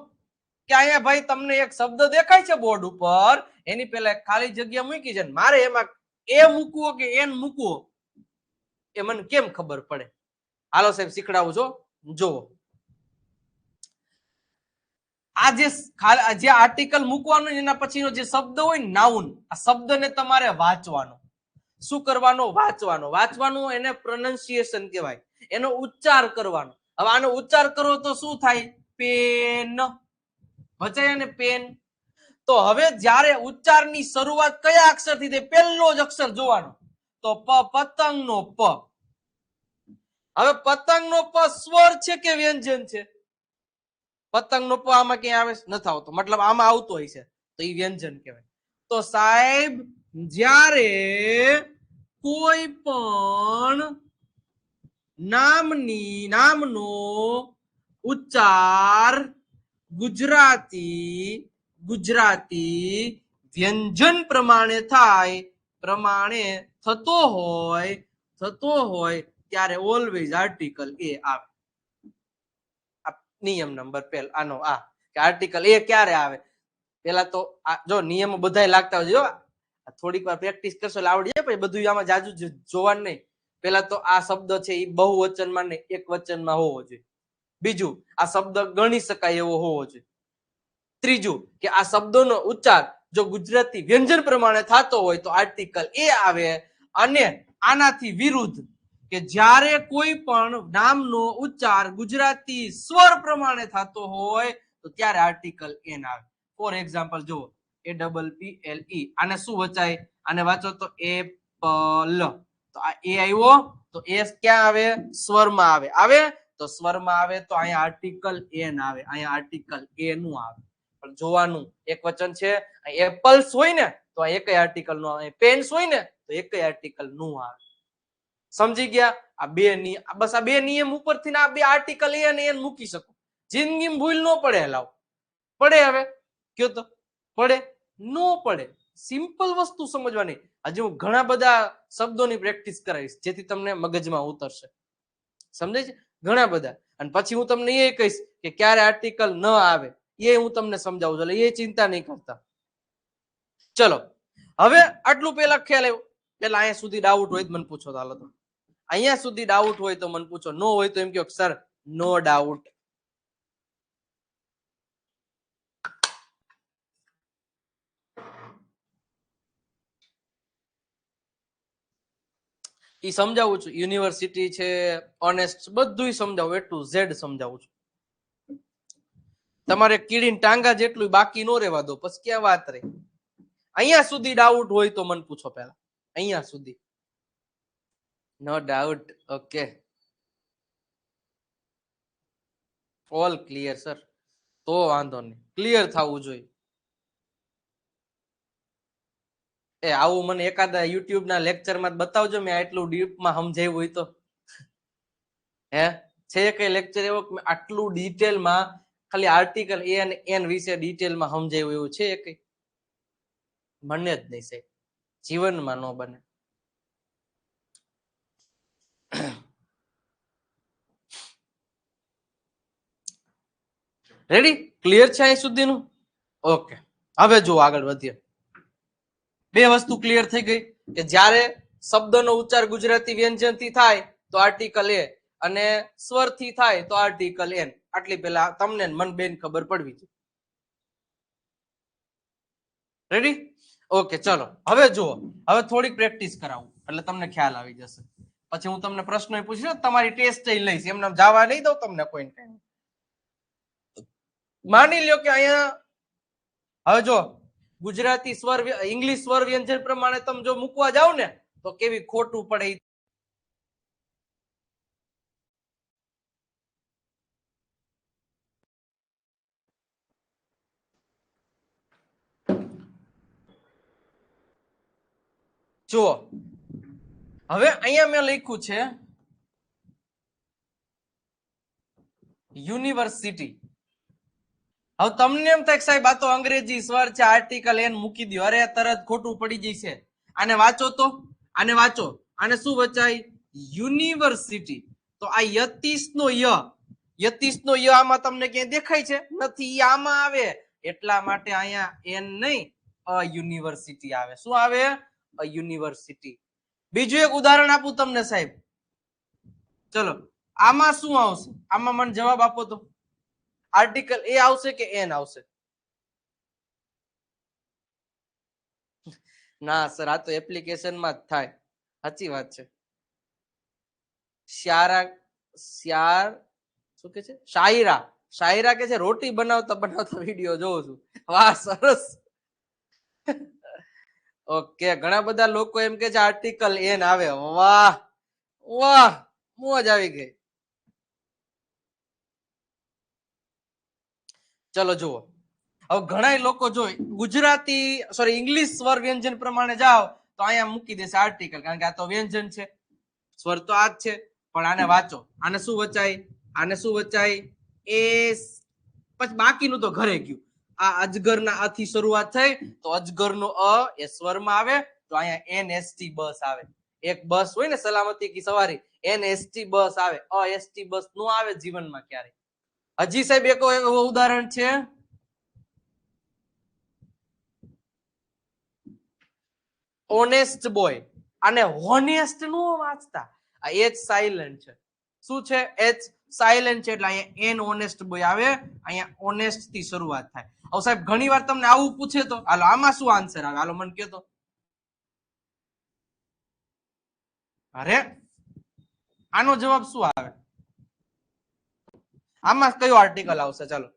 કે અહીંયા ભાઈ તમને એક શબ્દ દેખાય છે બોર્ડ ઉપર, એની પહેલા ખાલી જગ્યા મૂકી છે. મારે એમાં એ મૂકવો કે એન મૂકવો એ મને કેમ ખબર પડે? હાલો સાહેબ શીખડાવું છો. જુઓ, આ જે આર્ટિકલ મૂકવાનું એના પછીનો જે શબ્દ હોય ને નાઉન, આ શબ્દને તમારે વાંચવાનો. શું કરવાનો? વાંચવાનું. એને પ્રોનાઉન્સિએશન કહેવાય, એનો ઉચ્ચાર કરવાનો. હવે આનો ઉચ્ચાર કરો તો શું થાય? પેન વચાય ને પેન. તો હવે જ્યારે ઉચ્ચારની શરૂઆત કયા અક્ષરથી થાય? પહેલો જ અક્ષર જોવાનો. તો પતંગનો પ. હવે પતંગનો પ સ્વર છે કે વ્યંજન છે? પતંગનો પ આમાં ક્યાં આવે? નથી આવતો, મતલબ આમાં આવતો હોય છે તો એ વ્યંજન કહેવાય. તો સાહેબ જ્યારે કોઈ પણ નામનો ઉચ્ચાર ગુજરાતી વ્યંજન પ્રમાણે થતો હોય ત્યારે ઓલવેઝ આર્ટિકલ એ આવે. નિયમ નંબર આનો આ કે આર્ટિકલ એ ક્યારે આવે? પેલા તો જો નિયમો બધા લાગતા હોય, થોડીક વાર પ્રેક્ટિસ કરશો એટલે આવડી જાય. પછી બધું આમાં જાજુ જોવાનું નહીં. પેલા તો આ શબ્દ છે એ બહુવચનમાં નહીં, એક વચનમાં હોવો જોઈએ. બીજું, આ શબ્દ ગણી શકાય એવો હોવો જોઈએ. ત્રીજું, કે આ શબ્દોનો ઉચ્ચાર જો ગુજરાતી વ્યંજન પ્રમાણે થતો હોય તો આર્ટિકલ એ આવે. અને આનાથી વિરુદ્ધ કે જ્યારે કોઈ પણ નામનો ઉચ્ચાર ગુજરાતી સ્વર પ્રમાણે થતો હોય તો ત્યારે આર્ટિકલ એન આવે. ફોર એક્ઝામ્પલ જુઓ, APPLE, આને શું વચાય? આને વાંચો તો એપલ. તો આ એ આવ્યો તો એ ક્યાં આવે? સ્વરમાં આવે. તો સ્વરમાં આવે તો અહીંયા આર્ટિકલ એન આવે, અહીંયા આર્ટિકલ એ નું આવે. પણ જોવાનું, એક વચન છે, એપલ્સ હોય ને તો આ એક આર્ટિકલ નું આવે, પેન્સ હોય ને તો એક આર્ટિકલ નું આવે. સમજી ગયા? આ બે નિયમ, બસ આ બે નિયમ ઉપરથી આ બે આર્ટિકલ એ અને એન મૂકી શકો. જિંદગીમાં ભૂલ ન પડે. લાવ પડે? હવે કયો તો પડે? નો પડે. સિમ્પલ વસ્તુ સમજવાની. હજી હું ઘણા બધા શબ્દોની પ્રેક્ટિસ કરાવીશ જેથી તમને મગજમાં ઉતરશે. સમજાય છે? ઘણા બધા. અને પછી હું તમને એ કહીશ કે ક્યારે આર્ટિકલ ન આવે, એ હું તમને સમજાવું છું, એટલે એ ચિંતા નહીં કરતા. ચલો, હવે આટલું પેલા ખ્યાલ આવ્યો. પેલા અહીંયા સુધી ડાઉટ હોય તો મને પૂછો. ચાલો, તો અહીંયા સુધી ડાઉટ હોય તો મને પૂછો, નો હોય તો એમ કહો સર નો ડાઉટ. એ સમજાવું છું. યુનિવર્સિટી છે, ઓનેસ્ટ, બધું સમજાવું, A to Z સમજાવું છું. તમારે કીડીને ટાંગા જેટલું બાકી નો રહેવા દો, પછી ક્યાં વાત રહી. અહીંયા સુધી ડાઉટ હોય તો મને પૂછો. પેલા અહીંયા સુધી no doubt. Okay, all clear sir, તો વાંધો નહીં, ક્લિયર થવું જોઈએ. એ આવું મને એકાદા યુટ્યુબ ના લેક્ચર માં બતાવજો, મેં આટલું ડીપમાં સમજાવ્યું હોય તો. હે છે કઈ લેક્ચર એવો આટલું ડિટેલમાં ખાલી આર્ટિકલ એ અને એન વિશે ડિટેલમાં સમજાવ્યું એવું છે કઈ? મને જ નહીં સાહેબ, જીવનમાં ન બને. રેડી? ક્લિયર છે અહીં સુધીનું? ઓકે, હવે જો આગળ વધીએ. બે વસ્તુ ક્લિયર થઈ ગઈ કે જ્યારે શબ્દનો ઉચ્ચાર ગુજરાતી વ્યંજનથી થાય તો આર્ટિકલ એ, અને સ્વરથી થાય તો આર્ટિકલ એન. આટલી પેલા તમને મન બેન ખબર પડવી જોઈએ. રેડી? ઓકે, ચલો હવે જુઓ. હવે થોડીક પ્રેક્ટિસ કરાવું એટલે તમને ખ્યાલ આવી જશે. પછી હું તમને પ્રશ્નો પૂછીશ, તમારી ટેસ્ટ લઈશ, એમને જવા નહીં દઉં તમને કોઈને કઈ. માની લ્યો કે અહીંયા હવે જો ગુજરાતી સ્વર ઇંગ્લિશ સ્વર વ્યંજન પ્રમાણે તમે જો મૂકવા જાવ ને તો કેવી ખોટું પડે. જો હવે અહીંયા મેં લખ્યું છે યુનિવર્સિટી. હવે તમને એમ થાય સાહેબ આ તો અંગ્રેજી સ્વર છે, આર્ટિકલ એન મૂકી દો, અરે તરત ખોટું પડી જશે. આને વાંચો તો, આને વાંચો, આને શું વચાય? યુનિવર્સિટી. તો આ યતીશ નો ય, યતીશ નો ય આમાં તમને ક્યાંય દેખાય છે? નથી, આમાં આવે. એટલા માટે અહીંયા એન નહીં, અ યુનિવર્સિટી આવે. શું આવે? અ યુનિવર્સિટી. બીજું એક ઉદાહરણ આપું તમને સાહેબ. ચલો આમાં શું આવશે? આમાં મને જવાબ આપો તો. આર્ટિકલ એ આવશે કે એન આવશે? ના સર, આ તો એપ્લિકેશનમાં જ થાય. સાચી વાત છે. શ્યારા, શ્યાર શું કે છે? શાયરા, શાયરા કે છે રોટી બનાવતા બનાવતા વિડીયો જોઉં છું. વાહ, સરસ. ઓકે, ઘણા બધા લોકો એમ કે છે આર્ટિકલ એન આવે. વાહ વાહ, મોજ આવી ગઈ. ચલો જુઓ, હવે ઘણા લોકો જો ગુજરાતી સોરી ઇંગ્લિશ સ્વર વ્યંજન પ્રમાણે જાઓ તો અહીંયા મૂકી દેશે આર્ટિકલ, કારણ કે આ તો વ્યંજન છે, સ્વર તો આ જ છે. પણ આને વાંચો, આને શું વચાય? આને શું વચાય? એ પછી બાકીનું તો ઘરે ગયું. આ અજગરના અ થી શરૂઆત થઈ તો અજગરનો અ એ સ્વરમાં આવે તો અહીંયા એનએસટી બસ આવે. એક બસ હોય ને સલામતી કી સવારી, એનએસટી બસ આવે. અ એસટી બસ નો આવે જીવનમાં ક્યારે. હજી સાહેબ એક ઉદાહરણ છે, ઓનેસ્ટ બોય. આને હોનેસ્ટ નો વાંચતા, આ એચ સાયલન્ટ છે. શું છે? એચ સાયલન્ટ છે, એટલે અહીંયા એન ઓનેસ્ટ બોય આવે. અહીંયા ઓનેસ્ટ થી શરૂઆત થાય. હવે સાહેબ ઘણી વાર તમને આવું પૂછે તો હાલો આમાં શું આન્સર આવે? હાલો મને કહેતો. અરે આનો જવાબ શું આવે? આમાં કયો આર્ટિકલ આવશે? ચાલો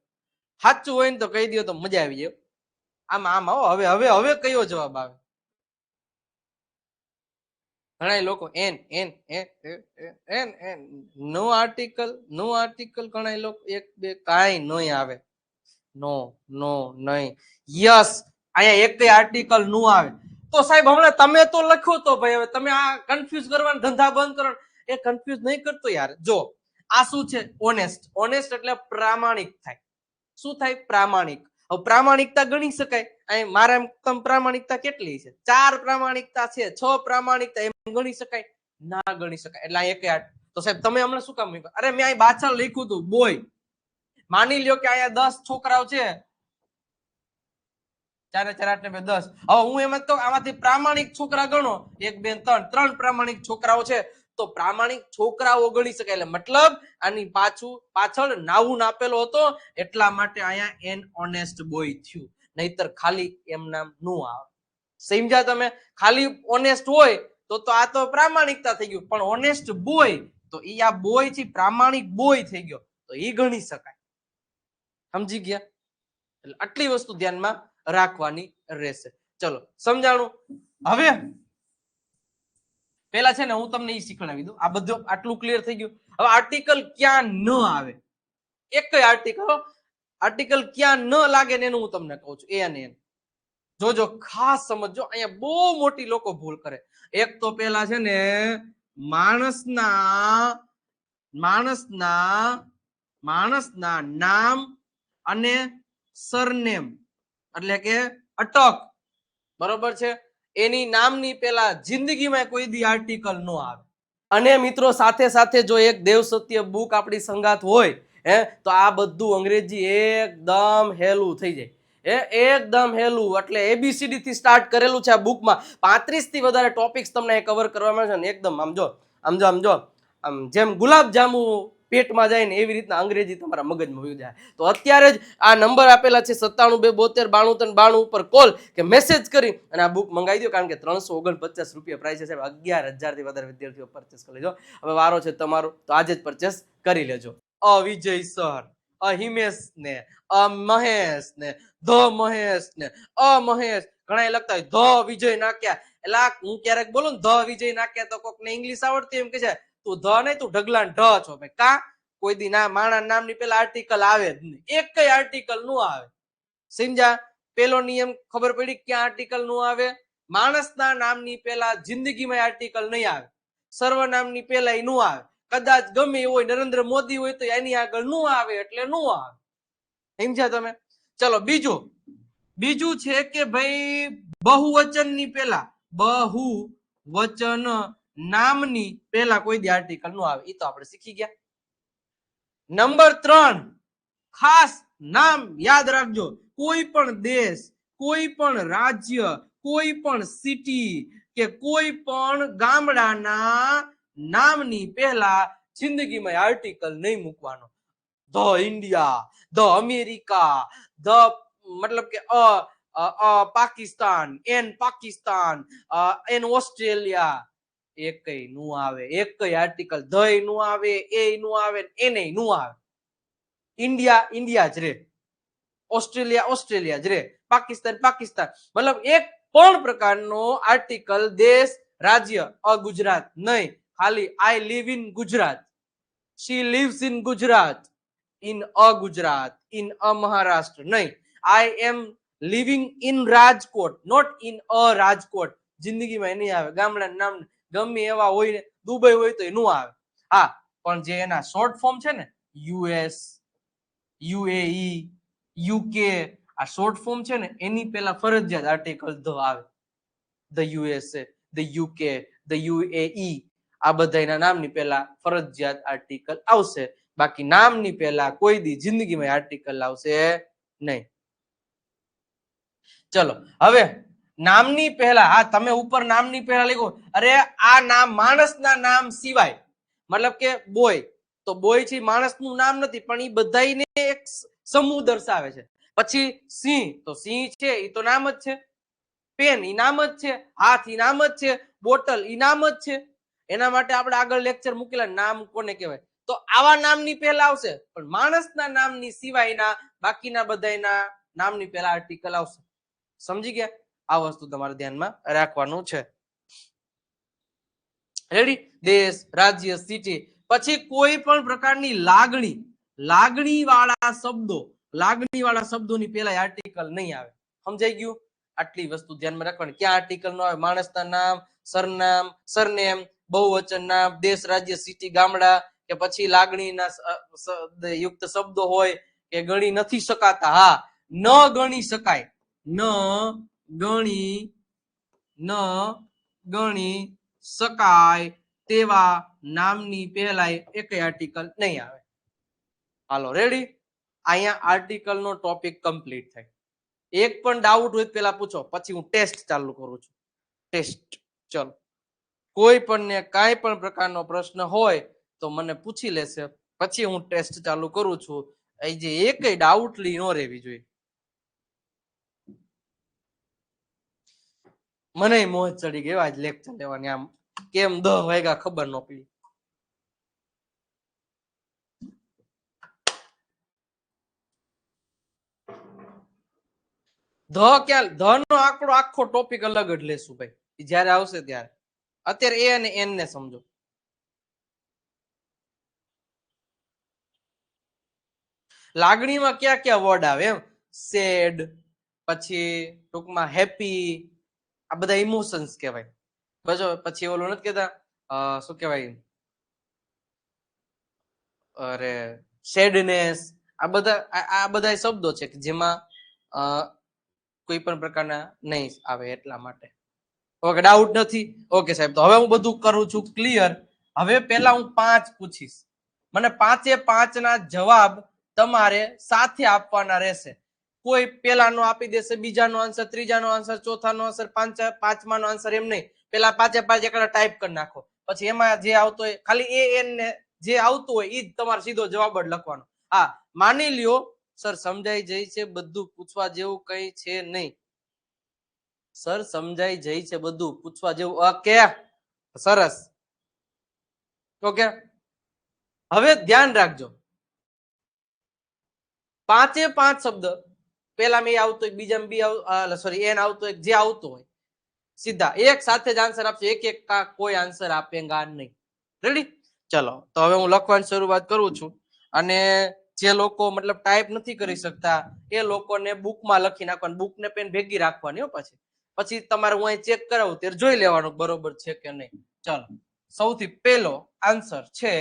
સાચું હોય ને તો કહી દો તો મજા આવી જાય. આમાં આમાં હવે હવે હવે કયો જવાબ આવે? ઘણા લોકો એન એન એન એન નો આર્ટિકલ, નો આર્ટિકલ. ઘણા લોકો એક બે કાઈ નહીં આવે. નો નો નહીં. યસ, અહીંયા એક આર્ટિકલ નું આવે. તો સાહેબ હમણાં તમે તો લખો તો ભાઈ, હવે તમે આ કન્ફ્યુઝ કરવાના ધંધા બંધ કરો. એ કન્ફ્યુઝ નહીં કરતો યાર. જો આ શું છે? ઓનેસ્ટ. ઓનેસ્ટ એટલે પ્રામાણિક થાય. શું થાય? પ્રામાણિક. હવે પ્રામાણિકતા ગણી શકાય. અહીં મારા તમ પ્રામાણિકતા કેટલી છે? 4 પ્રામાણિકતા છે, 6 પ્રામાણિકતા એમ ગણી શકાય? ના ગણી શકાય. એટલે એક તો સાહેબ તમે હમણાં શું કામ? અરે મેં અહીં પાછળ લખ્યું હતું બોય. માની લ્યો કે અહીંયા 10 છોકરાઓ છે, 4 4 8 ને 10. હવે હું એમ જ કહું આમાંથી પ્રામાણિક છોકરા ગણો, 1 2 3, 3 પ્રામાણિક છોકરાઓ છે તો પ્રામાણિક છોકરાઓ ગણી શકાય. એટલે મતલબ આની પાછળ નાવું આપેલો હતો એટલા માટે અહીંયા એન ઓનેસ્ટ બોય થયું, નહીતર ખાલી એમ નામ નું આવે. સમજ્યા તમે? ખાલી ઓનેસ્ટ હોય તો આ તો પ્રામાણિકતા થઈ ગયું, પણ ઓનેસ્ટ બોય તો ઈ આ બોય થી પ્રામાણિક બોય થઈ ગયો, તો ઈ ગણી શકાય. સમજી ગયા? એટલે આટલી વસ્તુ ધ્યાનમાં રાખવાની રહેશે. ચલો સમજાણું. હવે પેલા છે ને હું તમને એ શીખવાડી દઉં. આ બધું આટલું ક્લિયર થઈ ગયું. હવે આર્ટિકલ ક્યાં ન આવે? એક આર્ટિકલ ક્યાં ન લાગે ને એનું હું તમને કહું છું. એ અને એન જોજો, ખાસ સમજો. અહીંયા બહુ મોટી લોકો ભૂલ કરે. એક તો પેલા છે ને માણસના નામ અને સરનેમ એટલે કે અટક, બરોબર છે, એની નામની પેલા જિંદગીમાં કોઈ દી આર્ટિકલ નો આવે. અને મિત્રો સાથે સાથે જો એક દેવ સત્ય બુક આપણી સંગાત હોય તો આ બધું અંગ્રેજી એકદમ હેલું થઈ જાય. એકદમ હેલું એટલે ABCD થી સ્ટાર્ટ કરેલું છે આ બુકમાં. 35 થી વધારે ટોપિક્સ તમને કવર કરવામાં છે ને એકદમ આમ જો જેમ ગુલાબ જાંબુ પેટમાં જાય ને એવી રીતના અંગ્રેજી તમારા મગજમાં વહી જાય. તો અત્યારે જ આ નંબર આપેલા છે 97 272 92 ઉપર કોલ કે મેસેજ કરી અને આ બુક મંગાવી દો, કારણ કે 349 રૂપિયા પ્રાઇસ છે. 11,000 થી વધારે વિદ્યાર્થીઓ પરચેસ કરી લેજો. હવે વારો છે તમારો, તો આજે જ પરચેસ કરી લેજો. વિજય સર, હિમેશ ને, મહેશ ને, મહેશ ને, મહેશ, ઘણા લખતા હોય ધ વિજય નાખ્યા. એટલે હું ક્યારેક બોલું ને ધ વિજય નાખ્યા તો કોક ને ઇંગ્લિશ આવડતી એમ કે છે તું ધ નહીં તું ઢગલા ઢ છો. ભાઈ કા કોઈ દી ના માણા નામની પેલા આર્ટિકલ આવે જ નહીં, એક કઈ આર્ટિકલ નું આવે. સમજ્યા? પેલો નિયમ ખબર પડી ક્યાં આર્ટિકલ નું આવે? માણસના નામની પેલા જિંદગીમાં આર્ટિકલ નહીં આવે, સર્વનામની પેલા નું આવે. કદાચ ગમે હોય નરેન્દ્ર મોદી હોય તો એની આગળ નું આવે એટલે નું આવે. સમજ્યા તમે? ચલો બીજું છે કે ભાઈ બહુવચનની પેલા, બહુવચન નામની પેલા કોઈ દી આર્ટિકલ નું આવે. એ તો આપણે શીખી ગયા. નંબર 3, ખાસ નામ યાદ રાખજો. કોઈ પણ દેશ, કોઈ પણ રાજ્ય, કોઈ પણ સિટી કે કોઈ પણ ગામડાના નામની પહેલા જિંદગીમાં આર્ટિકલ નહીં મૂકવાનો. The India, the America, the મતલબ કે પાકિસ્તાન, એન ઓસ્ટ્રેલિયા, એકય નું આવે. એકય આર્ટિકલ ધ નું આવે, એ નું આવે, એને નું આવે. ઇન્ડિયા જ રે, ઓસ્ટ્રેલિયા જ રે, પાકિસ્તાન. મતલબ એક પણ પ્રકારનો આર્ટિકલ દેશ, રાજ્ય, ગુજરાત નહીં. ખાલી I live in Gujarat, she lives in Gujarat, in Gujarat, in Maharashtra નહીં. I am living in Rajkot, not in Rajkot. જિંદગીમાં નહીં આવે. ગામડાના નામ ગમે એવા હોય ને, દુબઈ હોય તો એનું આવે. હા, પણ જે એના શોર્ટ ફોર્મ છે ને, US, UAE, UK, આ શોર્ટ ફોર્મ છે ને એની પેલા ફરજિયાત આર્ટિકલ ધ આવે. The USA, the UK, the UAE, આ બધાના નામની પહેલા ફરજિયાત આર્ટિકલ આવશે. બાકી નામની પહેલા કોઈ દી જિંદગીમાં આર્ટિકલ આવશે નહીં. ચલો હવે નામની પહેલા, હા તમે ઉપર નામની પહેલા લખો. અરે આ નામ માણસના નામ સિવાય, મતલબ કે બોય, તો બોય છે માણસનું નામ નથી, પણ એ બધાને એક સમૂહ દર્શાવે છે. પછી સિંહ, તો સિંહ છે એ તો નામ જ છે. પેન ઈ નામ જ છે. હાથ ઈ નામ જ છે. બોટલ ઈ નામ જ છે. એના માટે આપણે આગળ લેક્ચર મૂકેલા નામ કોને કહેવાય. તો આવા નામની પહેલા આવશે, પણ માણસના નામની સિવાયના બાકીના બધાના નામની પહેલા આર્ટિકલ આવશે. સમજી ગયા? આ વસ્તુ તમારે ધ્યાનમાં રાખવાનું છે. રેડી? દેશ, રાજ્ય, સિટી. પછી કોઈ પણ પ્રકારની લાગણી વાળા શબ્દોની પહેલા આર્ટિકલ નહીં આવે. સમજાઈ ગયું? આટલી વસ્તુ ધ્યાનમાં રાખવાની. ક્યાં આર્ટિકલ નો આવે? માણસના નામ, સરનેમ, બહુવચન નામ, દેશ, રાજ્ય, સિટી, ગામડા, કે પછી લાગણીના યુક્ત શબ્દો હોય કે ગણી નથી શકાતા. હા, ન ગણી શકાય, ન ગણી શકાય તેવા નામની પહેલા એક આર્ટિકલ નહીં આવે. હાલો રેડી? અહીંયા આર્ટિકલ નો ટોપિક કમ્પ્લીટ થાય. એક પણ ડાઉટ હોય પેલા પૂછો, પછી હું ટેસ્ટ ચાલુ કરું છું. ટેસ્ટ. ચલો, કોઈ પણ ને કાંઈ પણ પ્રકારનો પ્રશ્ન હોય તો મને પૂછી લેશે, પછી હું ટેસ્ટ ચાલુ કરું છું. એ જે એકય ડાઉટ લી ન રહેવી જોઈએ. મને મોજ ચડી ગઈ આજ લેક્ચર લેવાની. આમ કેમ 10 વાગ્યા ખબર ન પડી. ધ નો આંકડો આખો ટોપિક અલગ જ લેશું ભાઈ, જયારે આવશે ત્યારે. અત્યારે એ અને એન ને સમજો. લાગણીમાં ક્યાં ક્યાં વર્ડ આવે એમ, સેડ, પછી ટૂંકમાં હેપી, આ બધા ઇમોશન્સ કહેવાય. બરાબર. પછી ઓલું નથી કહેતા શું કહેવાય, અરે સેડનેસ, આ બધા શબ્દો છે કે જેમાં કોઈ પણ પ્રકારના નહીં આવે એટલા માટે. ઓકે, ડાઉટ નથી? ઓકે સાહેબ, તો હવે હું બધું કરું છું ક્લિયર. હવે પહેલા હું 5 પૂછીશ, મને 5 ના જવાબ તમારે સાથે આપવાના રહેશે. કોઈ પેલાનો આપી દેશે, બીજાનો આન્સર, ત્રીજાનો આન્સર, ચોથાનો આન્સર, પાંચમાનો આન્સર, એમ નહીં. પેલા 5 એકડા ટાઈપ કરી નાખો, પછી એમાં જે આવતો હોય ખાલી એન ને જે આવતું હોય એ જ તમારે સીધો જવાબ જ લખવાનો. હા, માની લ્યો સર સમજાઈ જાય છે, બધું પૂછવા જેવું કઈ છે નહીં. સર સમજાઈ જાય છે, બધું પૂછવા જેવું. ઓકે, સરસ. ઓકે, હવે ધ્યાન રાખજો, 5 શબ્દ પેલા મેં આવતો હોય, બીજા બી સોરી એન આવતો હોય, જે આવતો હોય સીધા એક સાથે જ આન્સર આપશે. એક એક કા કોઈ આન્સર આપેગા નહીં. રેડી? ચલો, તો હવે હું લખવાની શરૂઆત કરું છું. અને જે લોકો મતલબ ટાઈપ નથી કરી શકતા એ લોકોને બુકમાં લખી નાખવાનું, બુક ને પેન ભેગી રાખવાની હો. પછી તમારે હું અહીં ચેક કરાવું ત્યારે જોઈ લેવાનું બરોબર છે કે નહીં. ચલો, સૌથી પહેલો આન્સર છે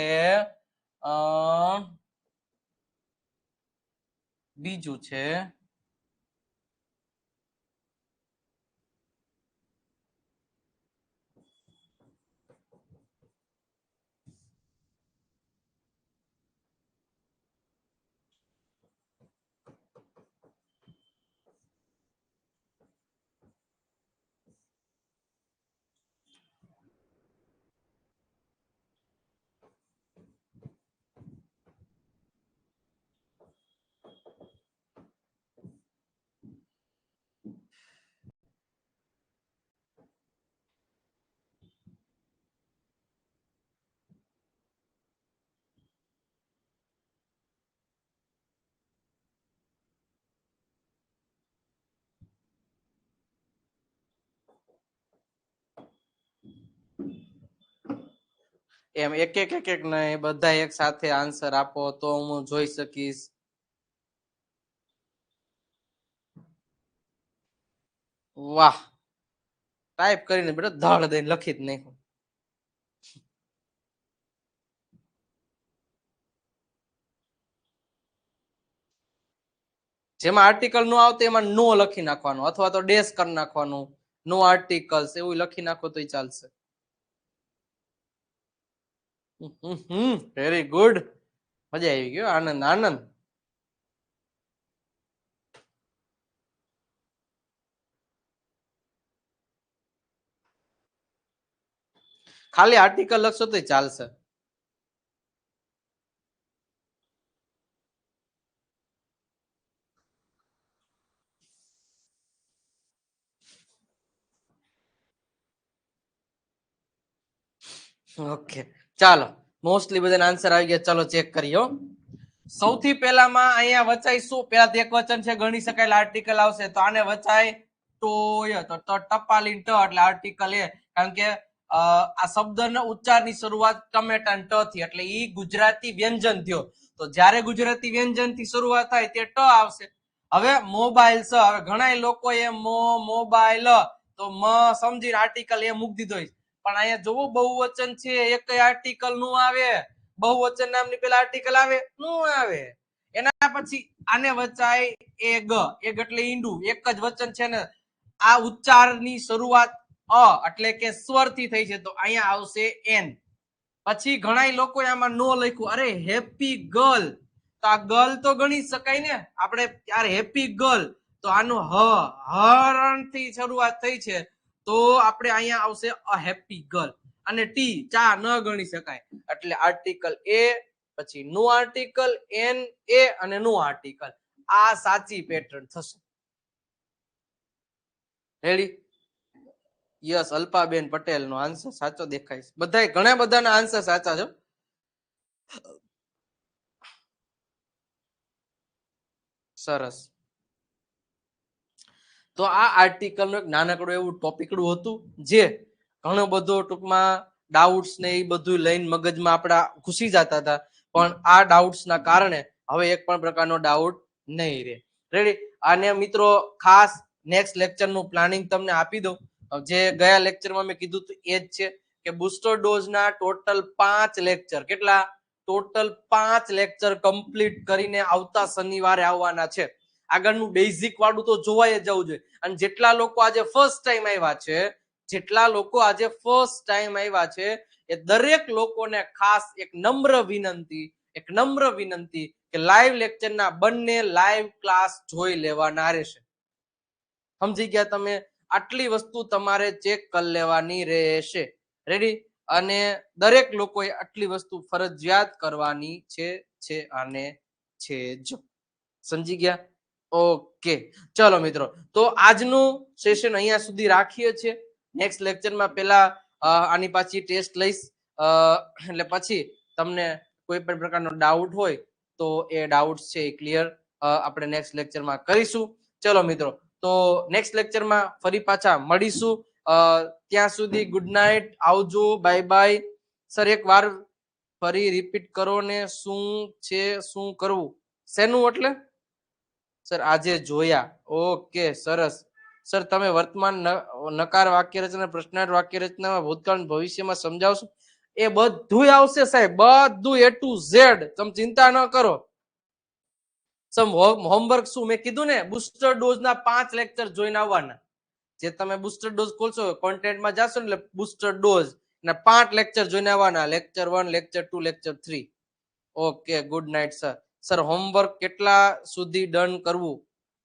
બીજું છે એમ એક નહીં, બધા એક સાથે આન્સર આપો તો હું જોઈ શકીશ. વાહ, ટાઈપ કરીને બેટા ધડ દઈને લખી જ નાખ્યું. જેમાં આર્ટિકલ નો આવતો એમાં નો લખી નાખવાનું, અથવા તો ડેશ કરી નાખવાનું, નો આર્ટિકલ્સ એવું લખી નાખો તો ચાલશે. વેરી ગુડ, મજા આવી ગયો, આનંદ આનંદ. ખાલી આર્ટિકલ લખશો તો ચાલશે. ઓકે, ચાલો, મોસ્ટલી બધા આન્સર આવી ગયા. ચાલો ચેક કરીએ. સૌથી પહેલામાં અહીંયા વચાય શું? પેલા એક વચન છે, ગણી શકાય આર્ટિકલ આવશે, તો આને વચાય ટોય. તો ટપાલી ટ એટલે આર્ટિકલ એ, કારણ કે આ શબ્દના ઉચ્ચારની શરૂઆત ટમેટા ટ થી, એટલે ઈ ગુજરાતી વ્યંજન થયો. તો જ્યારે ગુજરાતી વ્યંજન થી શરૂઆત થાય તે ટ આવશે. હવે મોબાઈલ સ, હવે ઘણા લોકો એ મોબાઈલ તો મ સમજીને આર્ટિકલ એ મૂકી દીધો. પણ અહીંયા જોવો બહુવચન છે, એક આર્ટિકલ નું આવે. બહુવચન નામની પેલા આર્ટિકલ આવે નું આવે. એના પછી આને વચાય એગ, એગ એટલે ઈંડું. એક જ વચન છે ને, આ ઉચ્ચારની શરૂઆત અ એટલે કે સ્વર થી થઈ છે, તો અહીંયા આવશે એન. પછી ઘણા લોકો આમાં નો લખ્યું, અરે હેપી ગર્લ, તો આ ગર્લ તો ગણી શકાય ને આપણે, યાર હેપી ગર્લ, તો આનું હરણ થી શરૂઆત થઈ છે, તો આપણે અહીંયા આવશે અ હેપી ગર્લ. અને ટી ચા ન ગણી શકાય, એટલે આર્ટિકલ એ, પછી નો આર્ટિકલ એન એ અને નો આર્ટિકલ. આ સાચી પેટર્ન થશે. રેડી? યસ, અલ્પાબેન પટેલ નો આન્સર સાચો દેખાય. બધા ઘણા બધાના આન્સર સાચા છે. સરસ. તો આ આર્ટિકલ નું એક નાનકડું એવું ટોપિકડું હતું, જે ઘણો બધો ટૂંકમાં ડાઉટ્સ ને એ બધું લઈને મગજમાં આપણા ઘૂસી જતા હતા. પણ આ ડાઉટ્સ ના કારણે હવે એક પણ પ્રકારનો ડાઉટ નહીં રહે. રેડી? અને મિત્રો ખાસ નેક્સ્ટ લેક્ચરનું પ્લાનિંગ તમને આપી દઉં. જે ગયા લેક્ચરમાં મેં કીધું હતું એ જ છે કે બુસ્ટર ડોઝના ટોટલ 5 લેક્ચર, કેટલા? ટોટલ 5 લેક્ચર કમ્પ્લીટ કરીને આવતા શનિવારે આવવાના છે. આગળનું બેઝિક વાળું તો જોવાય જ જવું જોઈએ. અને જેટલા લોકો આજે ફર્સ્ટ ટાઈમ આવ્યા છે એ દરેક લોકોને ખાસ એક નમ્ર વિનંતી કે લાઈવ લેક્ચરના બંને લાઈવ ક્લાસ જોઈ લેવાના રહેશે. સમજી ગયા તમે? આટલી વસ્તુ તમારે ચેક કરી લેવાની રહેશે. રેડી? અને દરેક લોકોએ આટલી વસ્તુ ફરજિયાત કરવાની છે અને છે જ. સમજી ગયા? ઓકે, ચલો મિત્રો, તો આજનું સેશન અહીંયા સુધી રાખીએ છીએ. નેક્સ્ટ લેક્ચરમાં પહેલા આની પાછી ટેસ્ટ લઈશ, એટલે પછી તમને કોઈ પણ પ્રકારનો ડાઉટ હોય તો એ ડાઉટ છે એ ક્લિયર આપણે નેક્સ્ટ લેક્ચરમાં કરીશું. ચલો મિત્રો, તો નેક્સ્ટ લેક્ચરમાં ફરી પાછા મળીશું. ત્યાં સુધી ગુડ નાઇટ, આવજો, બાય બાય. સર એક વાર ફરી રિપીટ કરો ને, શું છે શું કરવું? શેનું એટલે? સર આજે જોયા. ઓકે, સરસ. સર તમે વર્તમાન નકાર વાક્ય રચના, પ્રશ્નાર્થ વાક્ય રચનામાં ભૂતકાળ ભવિષ્યમાં સમજાવશો? એ બધું આવશે સાહેબ, બધું A to Z. તમે ચિંતા ન કરો. હોમવર્ક શું મેં કીધું ને, બુસ્ટર ડોઝના 5 લેક્ચર જોઈને આવવાના. જે તમે બુસ્ટર ડોઝ ખોલશો, કોન્ટેન્ટમાં જાશો ને એટલે બુસ્ટર ડોઝ ના 5 લેક્ચર જોઈને આવવાના. Lecture 1, lecture 2, lecture 3. Okay, good night sir. Sir homework કેટલા સુધી ડન કરવું?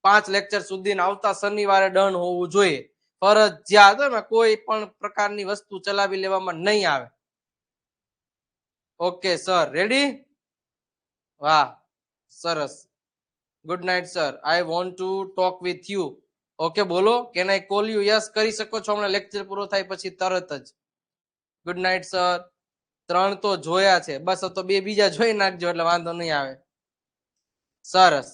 5 લેક્ચર સુધી આવતા શનિવારે ડન હોવું જોઈએ. ફરજિયાત, કોઈ પણ પ્રકારની વસ્તુ ચલાવી લેવામાં નહીં આવે. Okay sir, ready? વાહ, સરસ. Good night sir. I want to talk with you. Okay, બોલો. Can I call you? Yes, કરી શકો છો હમણાં લેક્ચર પૂરો થાય પછી તરત જ. Good night sir. 3 તો જોયા છે, બસ તો 2 બીજા જોઈ નાખજો એટલે વાંધો નહીં આવે. સરસ.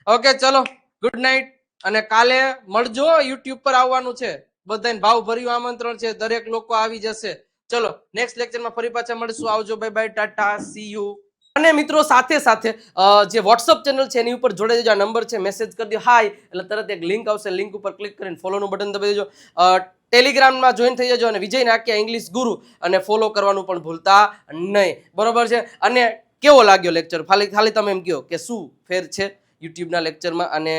ઓકે, ચલો, ગુડ નાઇટ. અને કાલે મળજો. યુટ્યુબ પર આવવાનું છે. બધાને ભાવભર્યું આમંત્રણ છે. દરેક લોકો આવી જશે. ચલો, નેક્સ્ટ લેક્ચરમાં ફરી પાછા મળીશું. આવજો, bye bye, Tata, C you. અને મિત્રો સાથે જે વોટ્સઅપ ચેનલ છે એની ઉપર જોડાઈ જજો. આ નંબર છે, મેસેજ કરી દો હાય એટલે તરત એક લિંક આવશે. લિંક ઉપર ક્લિક કરીને ફોલોનું બટન દબાવી દેજો. ટેલિગ્રામમાં જોઈન થઈ જજો અને વિજય નાકિયા ઇંગ્લિશ ગુરુ અને ફોલો કરવાનું પણ ભૂલતા નહીં. બરોબર છે? અને કેવો લાગ્યો લેક્ચર? ખાલી તમે એમ કહો કે શું ફેર છે યુટ્યુબના લેક્ચરમાં અને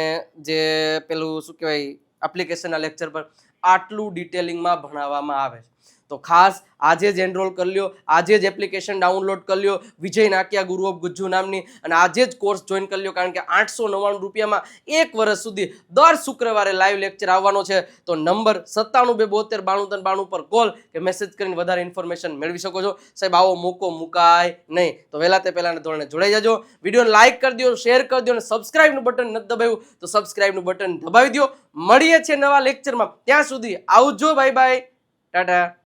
જે પેલું શું કહેવાય એપ્લિકેશનના લેક્ચર પર આટલું ડિટેલિંગમાં ભણાવવામાં આવે છે. તો ખાસ આજે જ એનરોલ કરી લ્યો, આજે જ એપ્લિકેશન ડાઉનલોડ કરી લ્યો વિજય નાકિયા ગુરુ ઓફ ગુજ્જુ નામની, અને આજે જ કોર્સ જોઈન કરી લ્યો. કારણ કે 899 રૂપિયામાં 1 વર્ષ સુધી દર શુક્રવારે લાઈવ લેક્ચર આવવાનો છે. તો નંબર 9722729392 પર કોલ કે મેસેજ કરીને વધારે ઇન્ફોર્મેશન મેળવી શકો છો. સાહેબ આવો મોકો મુકાય નહીં. તો વહેલા તે પહેલાના ધોરણે જોડાઈ જજો. વિડીયોને લાઈક કરી દો, શેર કરી દો અને સબસ્ક્રાઇબનું બટન નથી દબાવ્યું તો સબસ્ક્રાઇબનું બટન દબાવી દો. મળીએ છીએ નવા લેક્ચરમાં. ત્યાં સુધી આવજો, બાય બાય, ટાટા.